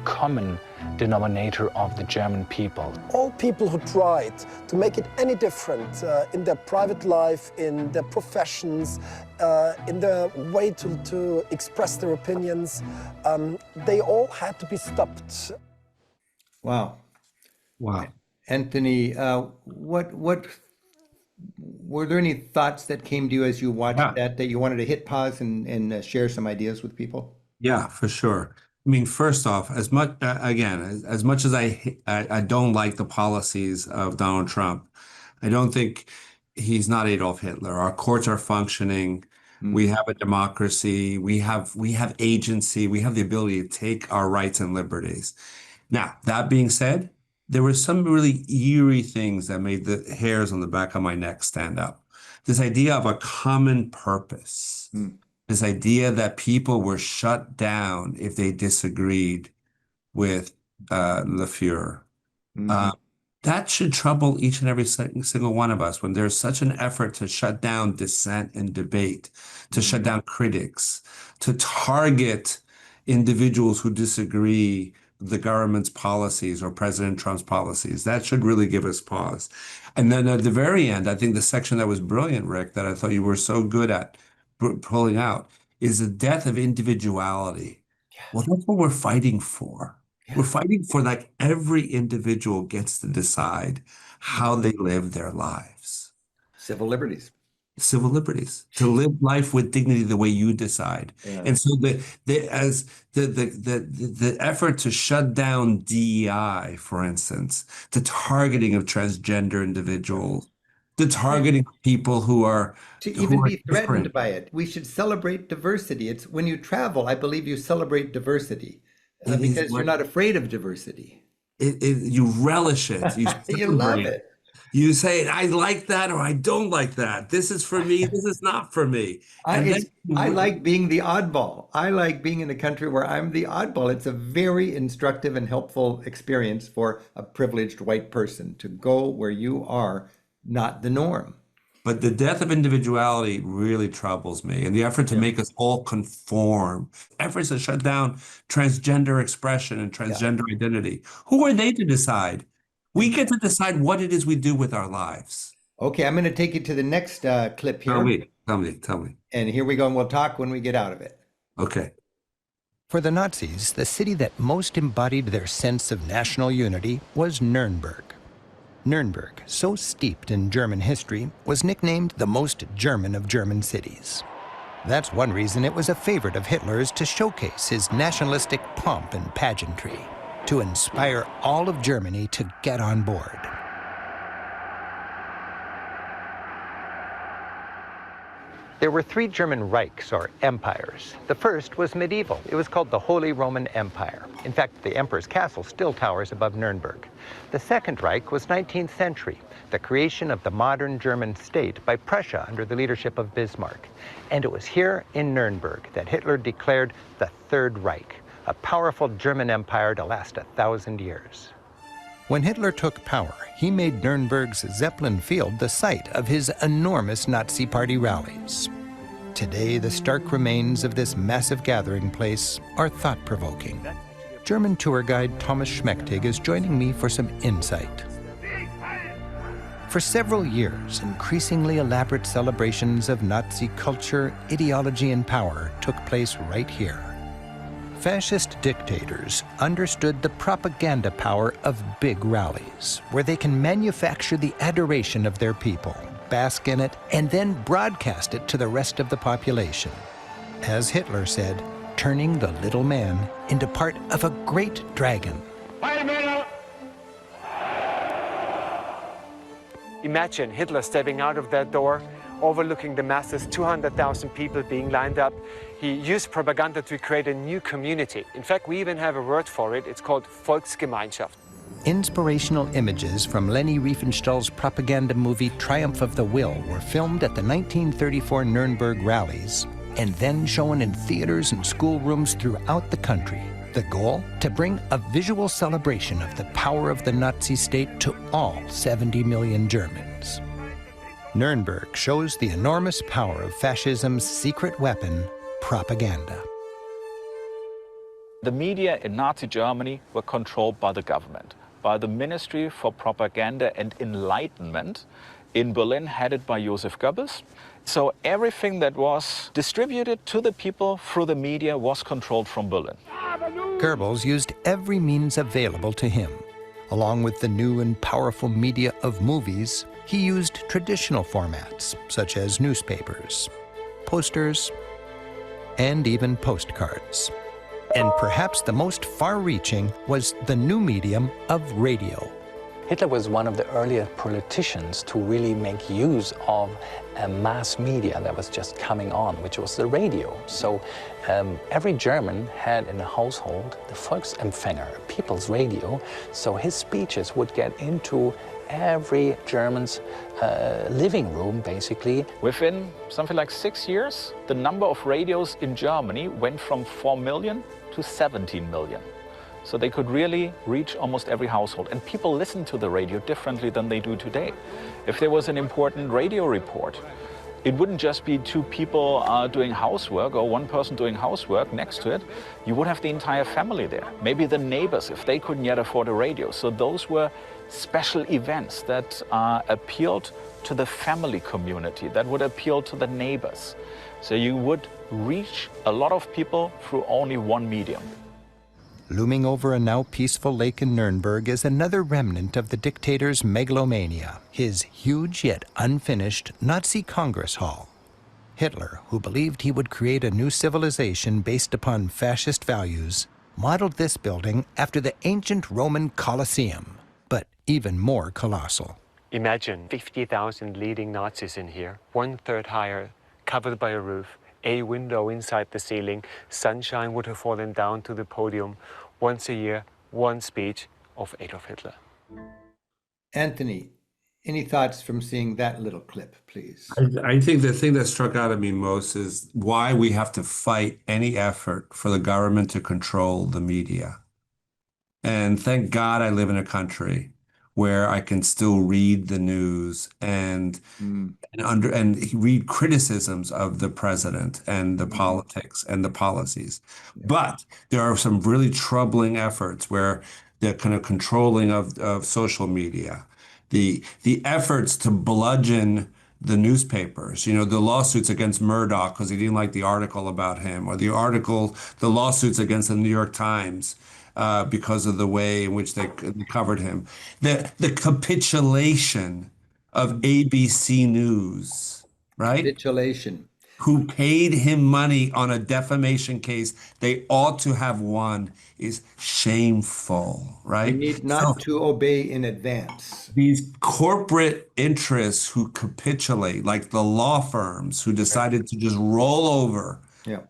common denominator of the German people. All people who tried to make it any different in their private life, in their professions, in their way to express their opinions, they all had to be stopped. Wow. Wow. Anthony, what were there any thoughts that came to you as you watched that you wanted to hit pause and share some ideas with people? Yeah, for sure. I mean, first off, as much as I don't like the policies of Donald Trump, I don't think he's not Adolf Hitler. Our courts are functioning. We have a democracy. We have agency. We have the ability to take our rights and liberties. Now, that being said, there were some really eerie things that made the hairs on the back of my neck stand up. This idea of a common purpose. This idea that people were shut down if they disagreed with the Führer. That should trouble each and every single one of us when there's such an effort to shut down dissent and debate, to shut down critics, to target individuals who disagree with the government's policies or President Trump's policies. That should really give us pause. And then at the very end, I think the section that was brilliant, Rick, that I thought you were so good at pulling out is the death of individuality. Well, that's what we're fighting for. We're fighting for like every individual gets to decide how they live their lives. Civil liberties. Civil liberties, to live life with dignity the way you decide. And so the effort to shut down DEI, for instance, the targeting of transgender individuals, the targeting of people who are to even be threatened different. by it. We should celebrate diversity. It's when you travel, I believe you celebrate diversity because you're not afraid of diversity. You relish it. You love it. You say, I like that or I don't like that. This is for me. This is not for me. I like being the oddball. I like being in a country where I'm the oddball. It's a very instructive and helpful experience for a privileged white person to go where you are not the norm. But the death of individuality really troubles me. And the effort to make us all conform, efforts to shut down transgender expression and transgender identity. Who are they to decide? We get to decide what it is we do with our lives. Okay, I'm going to take you to the next clip here. Tell me. And here we go, and we'll talk when we get out of it. Okay. For the Nazis, the city that most embodied their sense of national unity was Nuremberg. Nuremberg, so steeped in German history, was nicknamed the most German of German cities. That's one reason it was a favorite of Hitler's to showcase his nationalistic pomp and pageantry, to inspire all of Germany to get on board. There were three German Reichs, or empires. The first was medieval. It was called the Holy Roman Empire. In fact, the emperor's castle still towers above Nuremberg. The Second Reich was 19th century, the creation of the modern German state by Prussia under the leadership of Bismarck. And it was here in Nuremberg that Hitler declared the Third Reich, a powerful German empire to last 1,000 years. When Hitler took power, he made Nuremberg's Zeppelin Field the site of his enormous Nazi Party rallies. Today, the stark remains of this massive gathering place are thought-provoking. German tour guide Thomas Schmechtig is joining me for some insight. For several years, increasingly elaborate celebrations of Nazi culture, ideology, and power took place right here. Fascist dictators understood the propaganda power of big rallies, where they can manufacture the adoration of their people, bask in it, and then broadcast it to the rest of the population. As Hitler said, turning the little man into part of a great dragon. Imagine Hitler stepping out of that door, overlooking the masses, 200,000 people being lined up. He used propaganda to create a new community. In fact, we even have a word for it. It's called Volksgemeinschaft. Inspirational images from Leni Riefenstahl's propaganda movie Triumph of the Will were filmed at the 1934 Nuremberg rallies and then shown in theaters and schoolrooms throughout the country. The goal? To bring a visual celebration of the power of the Nazi state to all 70 million Germans. Nuremberg shows the enormous power of fascism's secret weapon, propaganda. The media in Nazi Germany were controlled by the government, by the Ministry for Propaganda and Enlightenment in Berlin, headed by Joseph Goebbels. So everything that was distributed to the people through the media was controlled from Berlin. Goebbels used every means available to him. Along with the new and powerful media of movies, he used traditional formats, such as newspapers, posters, and even postcards. And perhaps the most far-reaching was the new medium of radio. Hitler was one of the earliest politicians to really make use of a mass media that was just coming on, which was the radio. So every German had in the household the Volksempfänger, a people's radio. So his speeches would get into every German's living room, basically. Within something like 6 years, the number of radios in Germany went from 4 million to 17 million. So they could really reach almost every household. And people listened to the radio differently than they do today. If there was an important radio report, it wouldn't just be two people doing housework or one person doing housework next to it. You would have the entire family there. Maybe the neighbors, if they couldn't yet afford a radio. So those were special events that appealed to the family community, that would appeal to the neighbors. So you would reach a lot of people through only one medium. Looming over a now peaceful lake in Nuremberg is another remnant of the dictator's megalomania, his huge yet unfinished Nazi Congress Hall. Hitler, who believed he would create a new civilization based upon fascist values, modeled this building after the ancient Roman Colosseum, but even more colossal. Imagine 50,000 leading Nazis in here, 1/3 higher, covered by a roof, a window inside the ceiling, sunshine would have fallen down to the podium. Once a year, one speech of Adolf Hitler. Anthony, any thoughts from seeing that little clip, please? I think the thing that struck out at me most is why we have to fight any effort for the government to control the media. And thank God I live in a country where I can still read the news and read criticisms of the president and the politics and the policies. But there are some really troubling efforts where the kind of controlling of social media, the efforts to bludgeon the newspapers, you know, the lawsuits against Murdoch because he didn't like the article about him, or the lawsuits against the New York Times because of the way in which they covered him. The capitulation of ABC News, right? Capitulation. who paid him money on a defamation case they ought to have won is shameful, We right? need So not to obey in advance. these corporate interests who capitulate, like the law firms who decided to just roll over Yeah.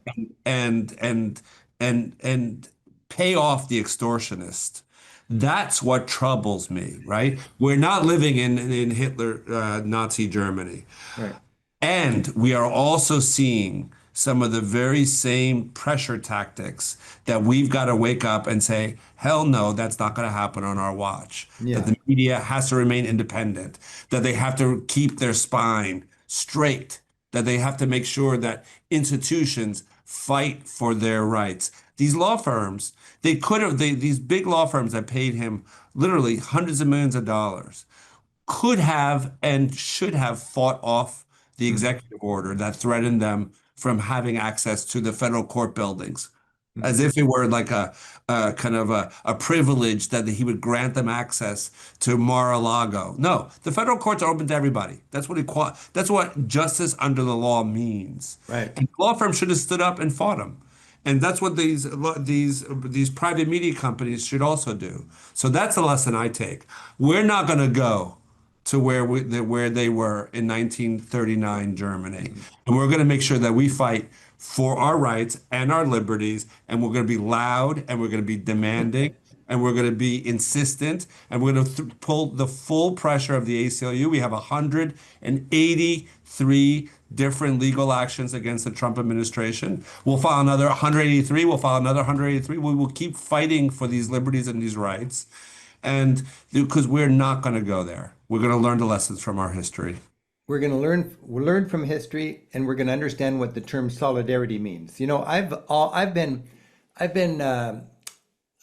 and and and pay off the extortionist. That's what troubles me, right? We're not living in Hitler, Nazi Germany. Right. And we are also seeing some of the very same pressure tactics that we've got to wake up and say, hell no, that's not going to happen on our watch. Yeah. That the media has to remain independent, that they have to keep their spine straight, that they have to make sure that institutions fight for their rights. These law firms, these big law firms that paid him literally hundreds of millions of dollars could have and should have fought off the executive order that threatened them from having access to the federal court buildings, as if it were like a kind of a privilege that he would grant them access to Mar-a-Lago. No, the federal courts are open to everybody. That's what justice under the law means. Right. And law firms should have stood up and fought him. And that's what these private media companies should also do. So that's the lesson I take. We're not going to go to where they were in 1939 Germany, and we're going to make sure that we fight for our rights and our liberties, and we're going to be loud, and we're going to be demanding, and we're going to be insistent, and we're going to pull the full pressure of the ACLU. We have 183 different legal actions against the Trump administration. We'll file another 183. We'll file another 183. We will keep fighting for these liberties and these rights. And because we're not going to go there. We're going to learn the lessons from our history. We're going to learn from history, and we're going to understand what the term solidarity means. You know, I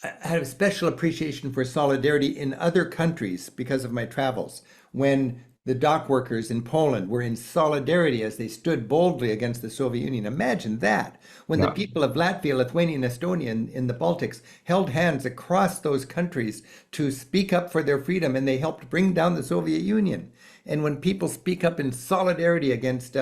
had a special appreciation for solidarity in other countries because of my travels. When the dock workers in Poland were in solidarity as they stood boldly against the Soviet Union. Imagine that. When the people of Latvia, Lithuania, and Estonia in the Baltics held hands across those countries to speak up for their freedom, and they helped bring down the Soviet Union. And when people speak up in solidarity against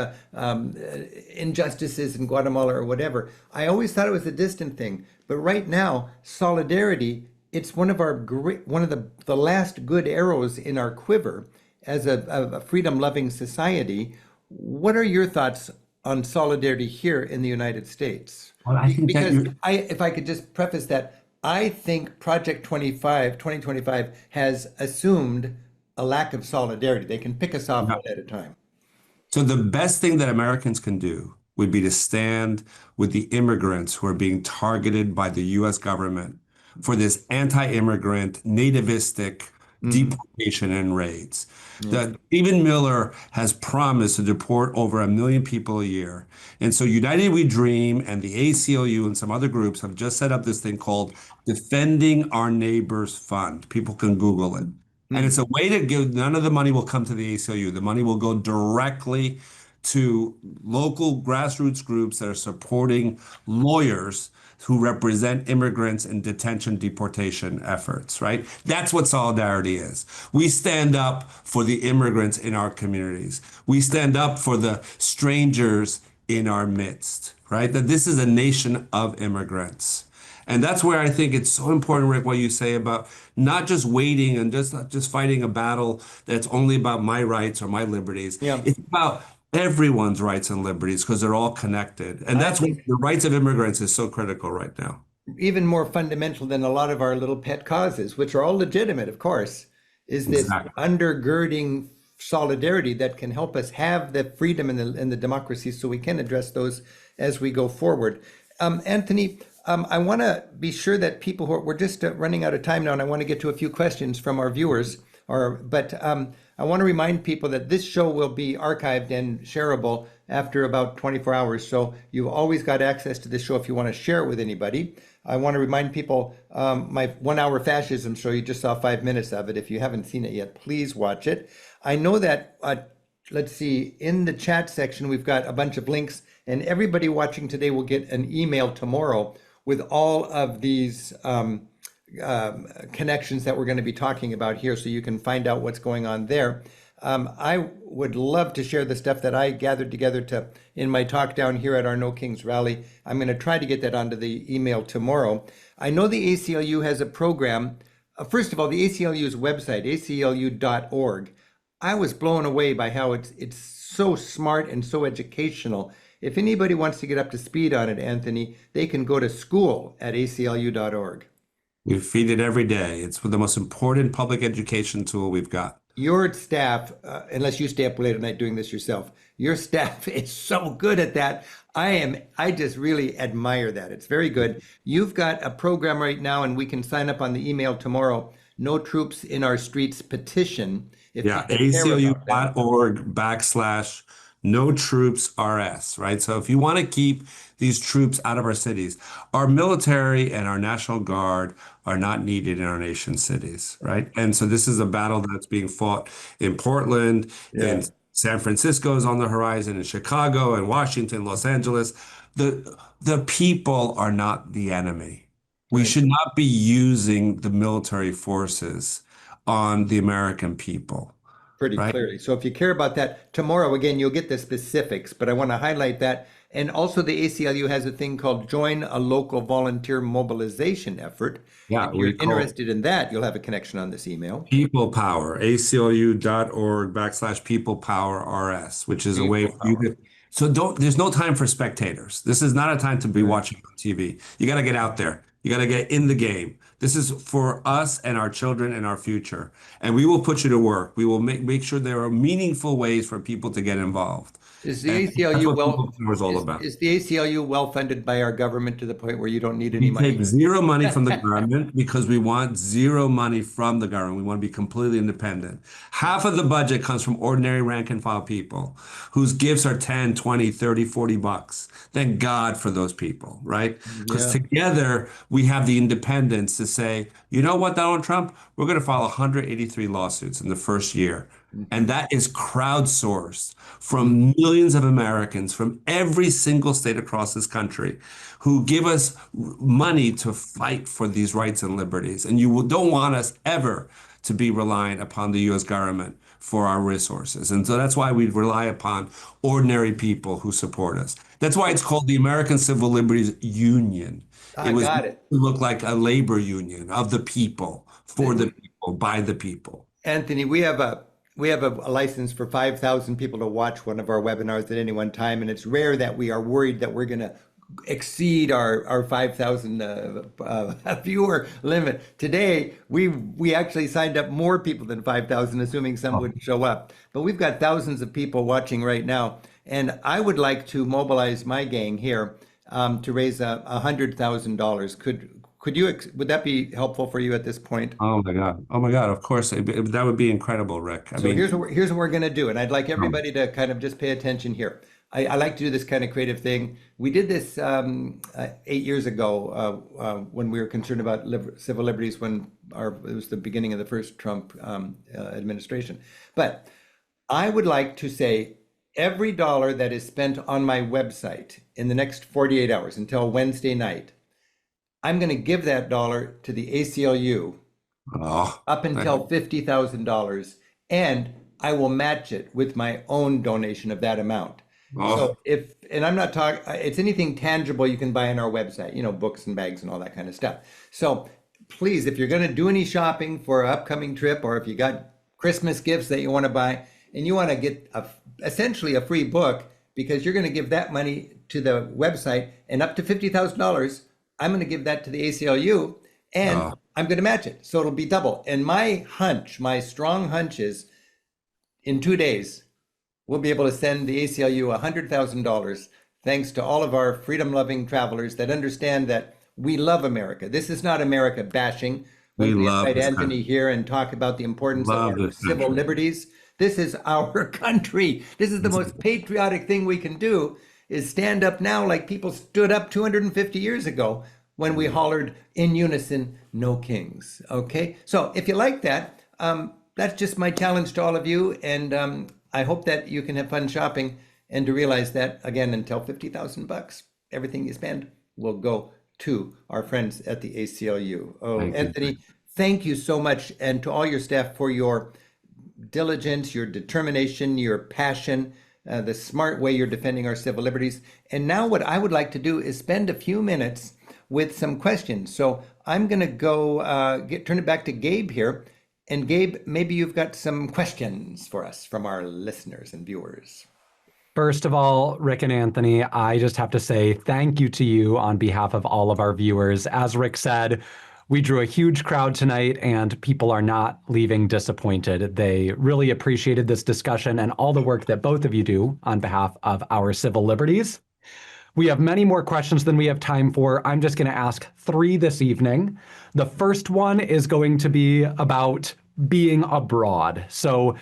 injustices in Guatemala or whatever, I always thought it was a distant thing. But right now, solidarity, it's one of the last good arrows in our quiver as a freedom-loving society. What are your thoughts on solidarity here in the United States? Well, I think If I could just preface that, I think Project 2025 has assumed a lack of solidarity. They can pick us off one at a time. So the best thing that Americans can do would be to stand with the immigrants who are being targeted by the U.S. government for this anti-immigrant, nativistic deportation and raids. That Stephen Miller has promised to deport over 1 million people a year. And so United We Dream and the ACLU and some other groups have just set up this thing called Defending Our Neighbors Fund. People can Google it. And it's a way to give, none of the money will come to the ACLU. The money will go directly to local grassroots groups that are supporting lawyers who represent immigrants in detention deportation efforts, right? That's what solidarity is. We stand up for the immigrants in our communities. We stand up for the strangers in our midst, right? That this is a nation of immigrants. And that's where I think it's so important, Rick, what you say about not just waiting and just fighting a battle that's only about my rights or my liberties. Yeah. It's about everyone's rights and liberties because they're all connected. And that's what the rights of immigrants is so critical right now. Even more fundamental than a lot of our little pet causes, which are all legitimate, of course, is this undergirding solidarity that can help us have the freedom and the democracy so we can address those as we go forward. Anthony, I want to be sure that people we're just running out of time now, and I want to get to a few questions from our viewers. But I want to remind people that this show will be archived and shareable after about 24 hours. So you've always got access to this show if you want to share it with anybody. I want to remind people my 1 hour fascism show, you just saw 5 minutes of it. If you haven't seen it yet, please watch it. I know that, let's see, in the chat section, we've got a bunch of links, and everybody watching today will get an email tomorrow with all of these connections that we're going to be talking about here, so you can find out what's going on there. I would love to share the stuff that I gathered together in my talk down here at our No Kings rally. I'm going to try to get that onto the email tomorrow. I know the ACLU has a program. First of all, the ACLU's website, aclu.org. I was blown away by how it's so smart and so educational. If anybody wants to get up to speed on it, Anthony, they can go to school at aclu.org. We feed it every day. It's the most important public education tool we've got. Your staff, unless you stay up late at night doing this yourself, your staff is so good at that. I just really admire that. It's very good. You've got a program right now, and we can sign up on the email tomorrow. No Troops in Our Streets petition. Yeah, aclu.org/no troops RS, right? So if you want to keep these troops out of our cities, our military and our National Guard are not needed in our nation's cities, right? And so this is a battle that's being fought in Portland, in San Francisco is on the horizon, in Chicago and Washington, Los Angeles. The people are not the enemy. We should not be using the military forces on the American people. Pretty clearly. So if you care about that, tomorrow, again, you'll get the specifics, but I want to highlight that. And also the ACLU has a thing called Join a Local Volunteer Mobilization Effort. Yeah, if you're interested in that, you'll have a connection on this email. People Power, aclu.org/people power RS, which is a way for you to. So there's no time for spectators. This is not a time to be watching on TV. You got to get out there. You got to get in the game. This is for us and our children and our future. And we will put you to work. We will make sure there are meaningful ways for people to get involved. Is the ACLU well funded by our government to the point where you don't need any money? We take zero money from the government because we want zero money from the government. We want to be completely independent. Half of the budget comes from ordinary rank and file people whose gifts are 10, 20, 30, 40 bucks. Thank God for those people, right? Because together we have the independence to say, you know what, Donald Trump, we're going to file 183 lawsuits in the first year. And that is crowdsourced from millions of Americans from every single state across this country who give us money to fight for these rights and liberties. And you don't want us ever to be reliant upon the U.S. government for our resources. And so that's why we rely upon ordinary people who support us. That's why it's called the American Civil Liberties Union. It was to look like a labor union of the people, for the people, by the people. Anthony, we have a license for 5,000 people to watch one of our webinars at any one time, and it's rare that we are worried that we're going to exceed our 5,000 viewer limit. Today, we actually signed up more people than 5,000, assuming some would show up. But we've got thousands of people watching right now, and I would like to mobilize my gang here to raise $100,000. Would that be helpful for you at this point? Oh my God. Of course. That would be incredible, Rick. Here's what we're going to do. And I'd like everybody to kind of just pay attention here. I like to do this kind of creative thing. We did this 8 years ago when we were concerned about civil liberties when it was the beginning of the first Trump administration. But I would like to say every dollar that is spent on my website in the next 48 hours until Wednesday night, I'm going to give that dollar to the ACLU up until $50,000, and I will match it with my own donation of that amount. So and I'm not talking, it's anything tangible you can buy on our website, books and bags and all that kind of stuff. So please, if you're going to do any shopping for an upcoming trip, or if you got Christmas gifts that you want to buy and you want to get essentially a free book because you're going to give that money to the website, and up to $50,000, I'm going to give that to the ACLU, and I'm going to match it. So it'll be double. And my strong hunch is in 2 days, we'll be able to send the ACLU $100,000 thanks to all of our freedom-loving travelers that understand that we love America. This is not America bashing. When we invite Anthony here and talk about the importance of our civil liberties, this is our country. This is the most patriotic thing we can do, is stand up now like people stood up 250 years ago when we hollered in unison, "No kings." Okay? So if you like that, that's just my challenge to all of you. And I hope that you can have fun shopping and to realize that, again, until $50,000, everything you spend will go to our friends at the ACLU. Anthony, thank you so much. And to all your staff for your diligence, your determination, your passion, the smart way you're defending our civil liberties. And now what I would like to do is spend a few minutes with some questions. So I'm going to go turn it back to Gabe here. And Gabe, maybe you've got some questions for us from our listeners and viewers. First of all, Rick and Anthony, I just have to say thank you to you on behalf of all of our viewers. As Rick said, we drew a huge crowd tonight and people are not leaving disappointed. They really appreciated this discussion and all the work that both of you do on behalf of our civil liberties. We have many more questions than we have time for. I'm just going to ask 3 this evening. The first one is going to be about being abroad. So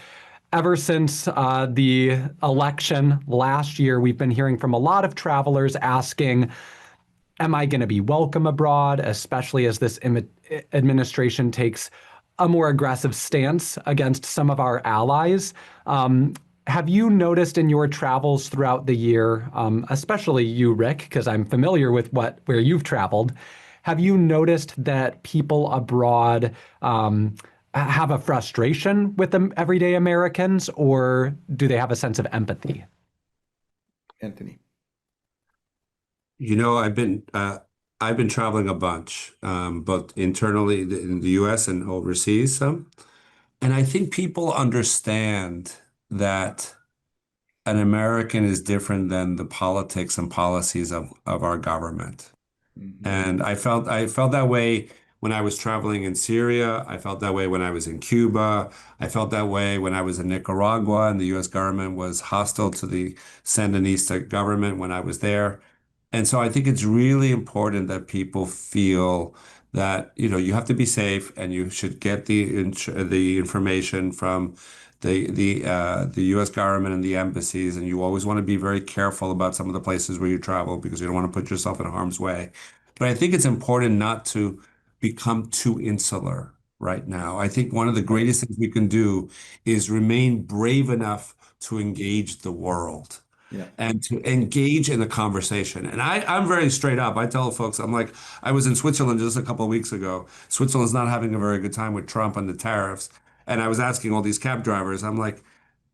ever since the election last year, we've been hearing from a lot of travelers asking, am I going to be welcome abroad, especially as this administration takes a more aggressive stance against some of our allies? Have you noticed in your travels throughout the year, especially you, Rick, because I'm familiar with where you've traveled, have you noticed that people abroad have a frustration with the everyday Americans, or do they have a sense of empathy? Anthony. You know, I've been traveling a bunch, both internally in the U.S. and overseas some, and I think people understand that an American is different than the politics and policies of our government. Mm-hmm. And I felt that way when I was traveling in Syria. I felt that way when I was in Cuba. I felt that way when I was in Nicaragua and the U.S. government was hostile to the Sandinista government when I was there. And so I think it's really important that people feel that, you know, you have to be safe and you should get the information from the U.S. government and the embassies, and you always want to be very careful about some of the places where you travel because you don't want to put yourself in harm's way. But I think it's important not to become too insular right now. I think one of the greatest things we can do is remain brave enough to engage the world. Yeah. And to engage in the conversation. And I'm very straight up. I tell folks, I'm like, I was in Switzerland just a couple of weeks ago. Switzerland's not having a very good time with Trump and the tariffs. And I was asking all these cab drivers, I'm like,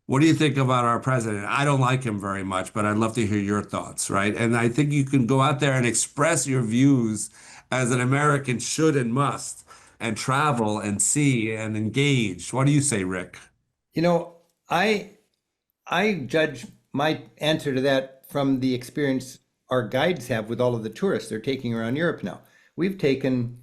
what do you think about our president? I don't like him very much, but I'd love to hear your thoughts, right? And I think you can go out there and express your views as an American should and must, and travel and see and engage. What do you say, Rick? You know, I judge my answer to that from the experience our guides have with all of the tourists they're taking around Europe now. We've taken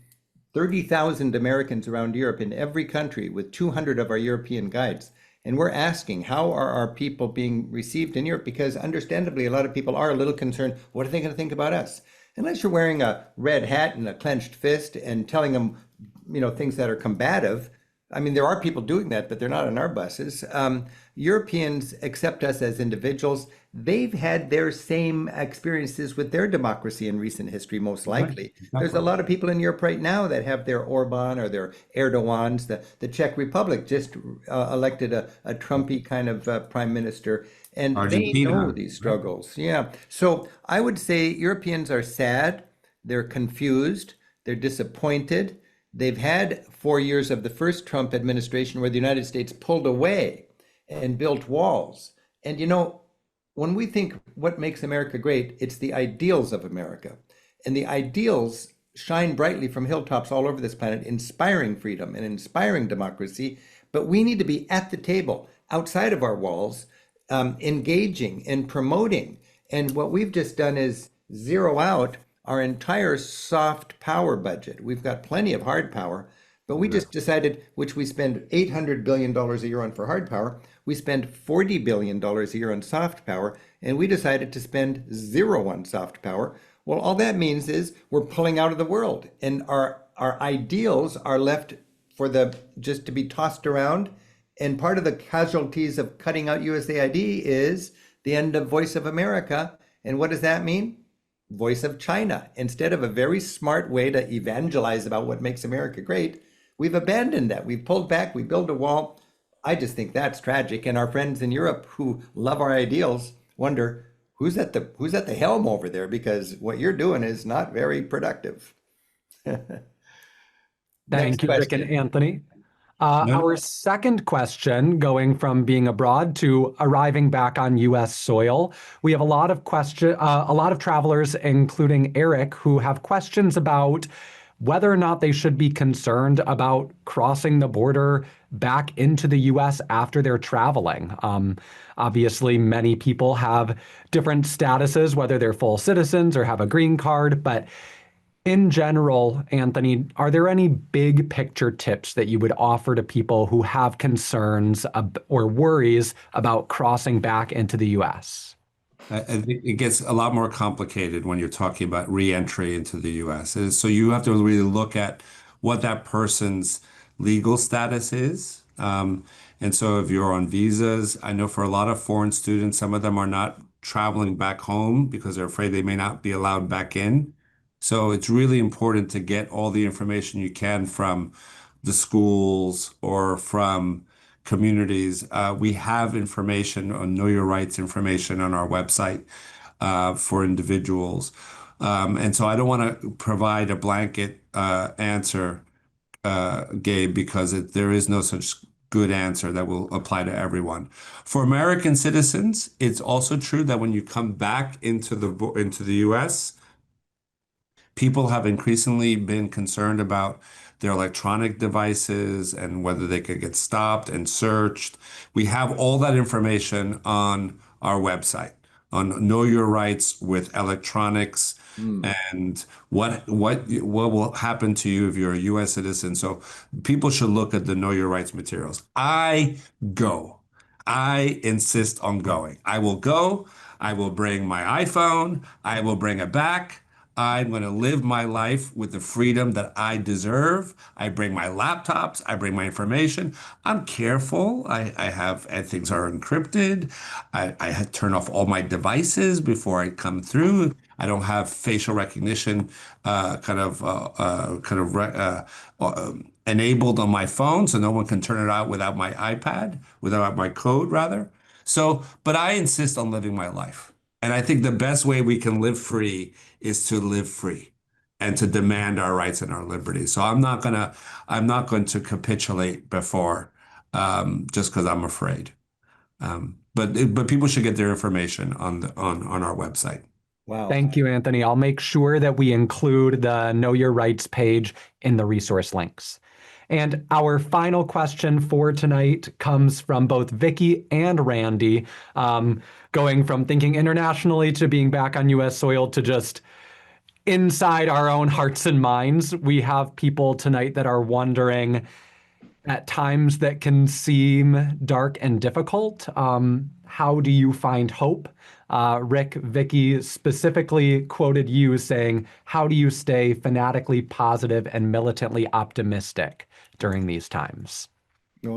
30,000 Americans around Europe in every country with 200 of our European guides. And we're asking, how are our people being received in Europe? Because understandably, a lot of people are a little concerned. What are they going to think about us? Unless you're wearing a red hat and a clenched fist and telling them, you know, things that are combative. I mean, there are people doing that, but they're not on our buses. Europeans accept us as individuals. They've had their same experiences with their democracy in recent history, most likely. Right. Exactly. There's a lot of people in Europe right now that have their Orban or their Erdogans. The Czech Republic just elected a Trumpy kind of prime minister. And Argentina. They know these struggles. Right. Yeah. So I would say Europeans are sad. They're confused. They're disappointed. They've had 4 years of the first Trump administration where the United States pulled away and built walls. And, you know, when we think what makes America great, it's the ideals of America. And the ideals shine brightly from hilltops all over this planet, inspiring freedom and inspiring democracy. But we need to be at the table, outside of our walls, engaging and promoting. And what we've just done is zero out our entire soft power budget. We've got plenty of hard power, but we just decided, which we spend $800 billion a year on for hard power, we spend $40 billion a year on soft power, and we decided to spend zero on soft power. Well, all that means is we're pulling out of the world, and our ideals are left for just to be tossed around. And part of the casualties of cutting out USAID is the end of Voice of America. And what does that mean? Voice of China. Instead of a very smart way to evangelize about what makes America great, we've abandoned that. We've pulled back, we built a wall. I just think that's tragic. And our friends in Europe who love our ideals wonder, who's at the helm over there? Because what you're doing is not very productive. Thank you, Rick and Anthony. Our second question, going from being abroad to arriving back on U.S. soil, we have a lot of travelers, including Eric, who have questions about whether or not they should be concerned about crossing the border back into the U.S. after they're traveling. Obviously, many people have different statuses, whether they're full citizens or have a green card, but in general, Anthony, are there any big picture tips that you would offer to people who have concerns or worries about crossing back into the U.S.? I think it gets a lot more complicated when you're talking about reentry into the U.S. So you have to really look at what that person's legal status is. And so if you're on visas, I know for a lot of foreign students, some of them are not traveling back home because they're afraid they may not be allowed back in. So it's really important to get all the information you can from the schools or from communities. We have information on Know Your Rights information on our website for individuals. And so I don't want to provide a blanket answer, Gabe, because there is no such good answer that will apply to everyone. For American citizens, it's also true that when you come back into the U.S., people have increasingly been concerned about their electronic devices and whether they could get stopped and searched. We have all that information on our website on Know Your Rights with electronics and what will happen to you if you're a U.S. citizen. So people should look at the Know Your Rights materials. I go. I insist on going. I will go. I will bring my iPhone. I will bring it back. I'm going to live my life with the freedom that I deserve. I bring my laptops. I bring my information. I'm careful. And things are encrypted. I turn off all my devices before I come through. I don't have facial recognition enabled on my phone, so no one can turn it out without my iPad, without my code, rather. So, but I insist on living my life. And I think the best way we can live free is to live free and to demand our rights and our liberties. So I'm not going to capitulate before just because I'm afraid. But people should get their information on our website. Wow. Thank you, Anthony. I'll make sure that we include the Know Your Rights page in the resource links. And our final question for tonight comes from both Vicky and Randy, going from thinking internationally to being back on U.S. soil to just inside our own hearts and minds. We have people tonight that are wondering at times that can seem dark and difficult. How do you find hope? Rick, Vicky specifically quoted you saying, how do you stay fanatically positive and militantly optimistic during these times? Well,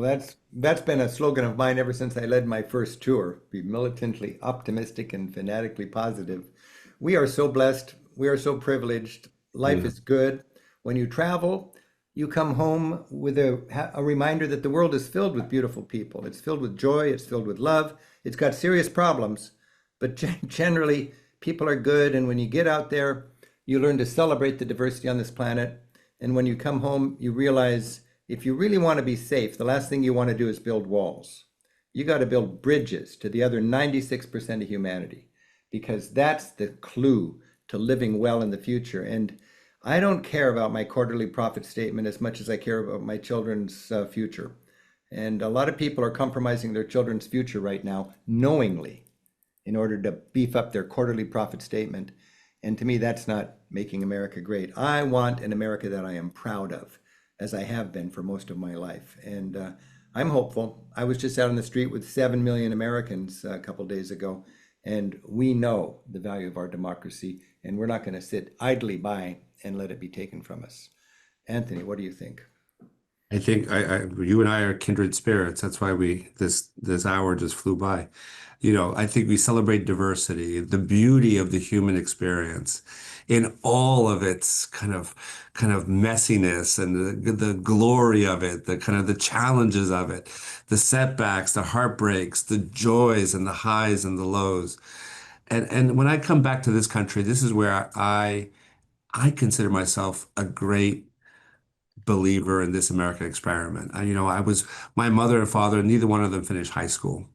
that's been a slogan of mine ever since I led my first tour, be militantly optimistic and fanatically positive. We are so blessed. We are so privileged. Life is good. When you travel, you come home with a reminder that the world is filled with beautiful people. It's filled with joy. It's filled with love. It's got serious problems, but generally people are good. And when you get out there, you learn to celebrate the diversity on this planet. And when you come home, you realize if you really want to be safe, the last thing you want to do is build walls. You got to build bridges to the other 96% of humanity, because that's the clue to living well in the future. And I don't care about my quarterly profit statement as much as I care about my children's future. And a lot of people are compromising their children's future right now knowingly in order to beef up their quarterly profit statement. And to me, that's not making America great. I want an America that I am proud of, as I have been for most of my life. And I'm hopeful. I was just out on the street with 7 million Americans a couple days ago, and we know the value of our democracy, and we're not going to sit idly by and let it be taken from us. Anthony, what do you think? I think you and I are kindred spirits. That's why this hour just flew by. I think we celebrate diversity, the beauty of the human experience in all of its kind of messiness and the glory of it, the challenges of it, the setbacks, the heartbreaks, the joys and the highs and the lows. And when I come back to this country, this is where I consider myself a great believer in this American experiment. My mother and father, neither one of them finished high school.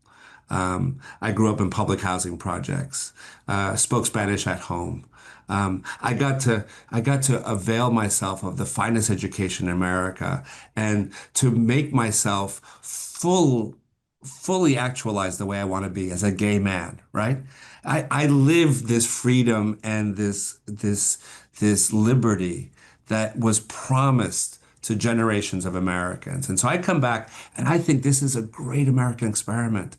I grew up in public housing projects, spoke Spanish at home. I got to avail myself of the finest education in America and to make myself fully actualize the way I want to be as a gay man, right? I live this freedom and this liberty that was promised to generations of Americans. And so I come back and I think this is a great American experiment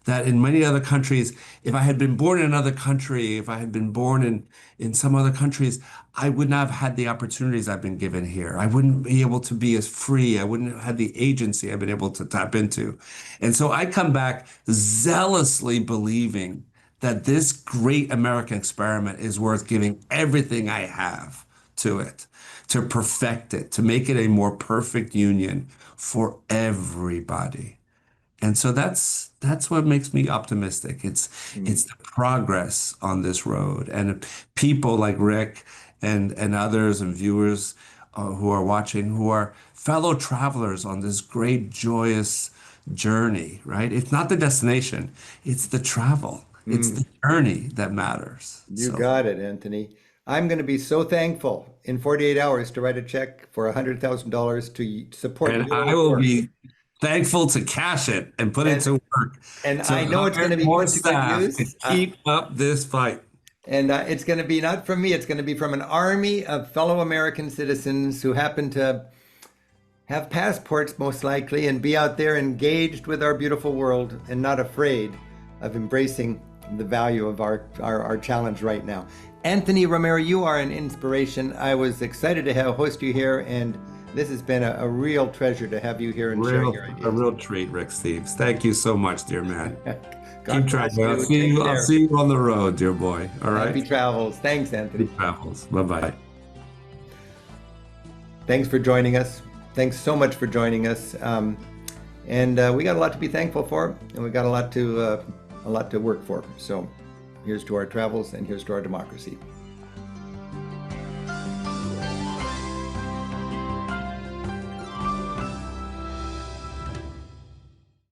that in many other countries, if I had been born in another country, if I had been born in some other countries, I would not have had the opportunities I've been given here. I wouldn't be able to be as free. I wouldn't have had the agency I've been able to tap into. And so I come back zealously believing that this great American experiment is worth giving everything I have to it, to perfect it, to make it a more perfect union for everybody. And so that's what makes me optimistic. It's the progress on this road, and people like Rick and others and viewers who are watching, who are fellow travelers on this great joyous journey. Right? It's not the destination; it's the travel. It's the journey that matters. You got it, Anthony. I'm going to be so thankful in 48 hours to write a check for $100,000 to support. And I will be thankful to cash it and put it to work. And I know it's going to be put to good use. To keep up this fight. And it's going to be not from me. It's going to be from an army of fellow American citizens who happen to have passports, most likely, and be out there engaged with our beautiful world and not afraid of embracing the value of our challenge right now. Anthony Romero, you are an inspiration. I was excited to host you here, and this has been a real treasure to have you here and sharing your ideas. A real treat, Rick Steves. Thank you so much, dear man. God Keep traveling. bless I'll see you on the road, dear boy. All right. Happy travels. Thanks, Anthony. Happy travels. Bye-bye. Thanks for joining us. Thanks so much for joining us. And we got a lot to be thankful for, and we got a lot to work for. So here's to our travels, and here's to our democracy.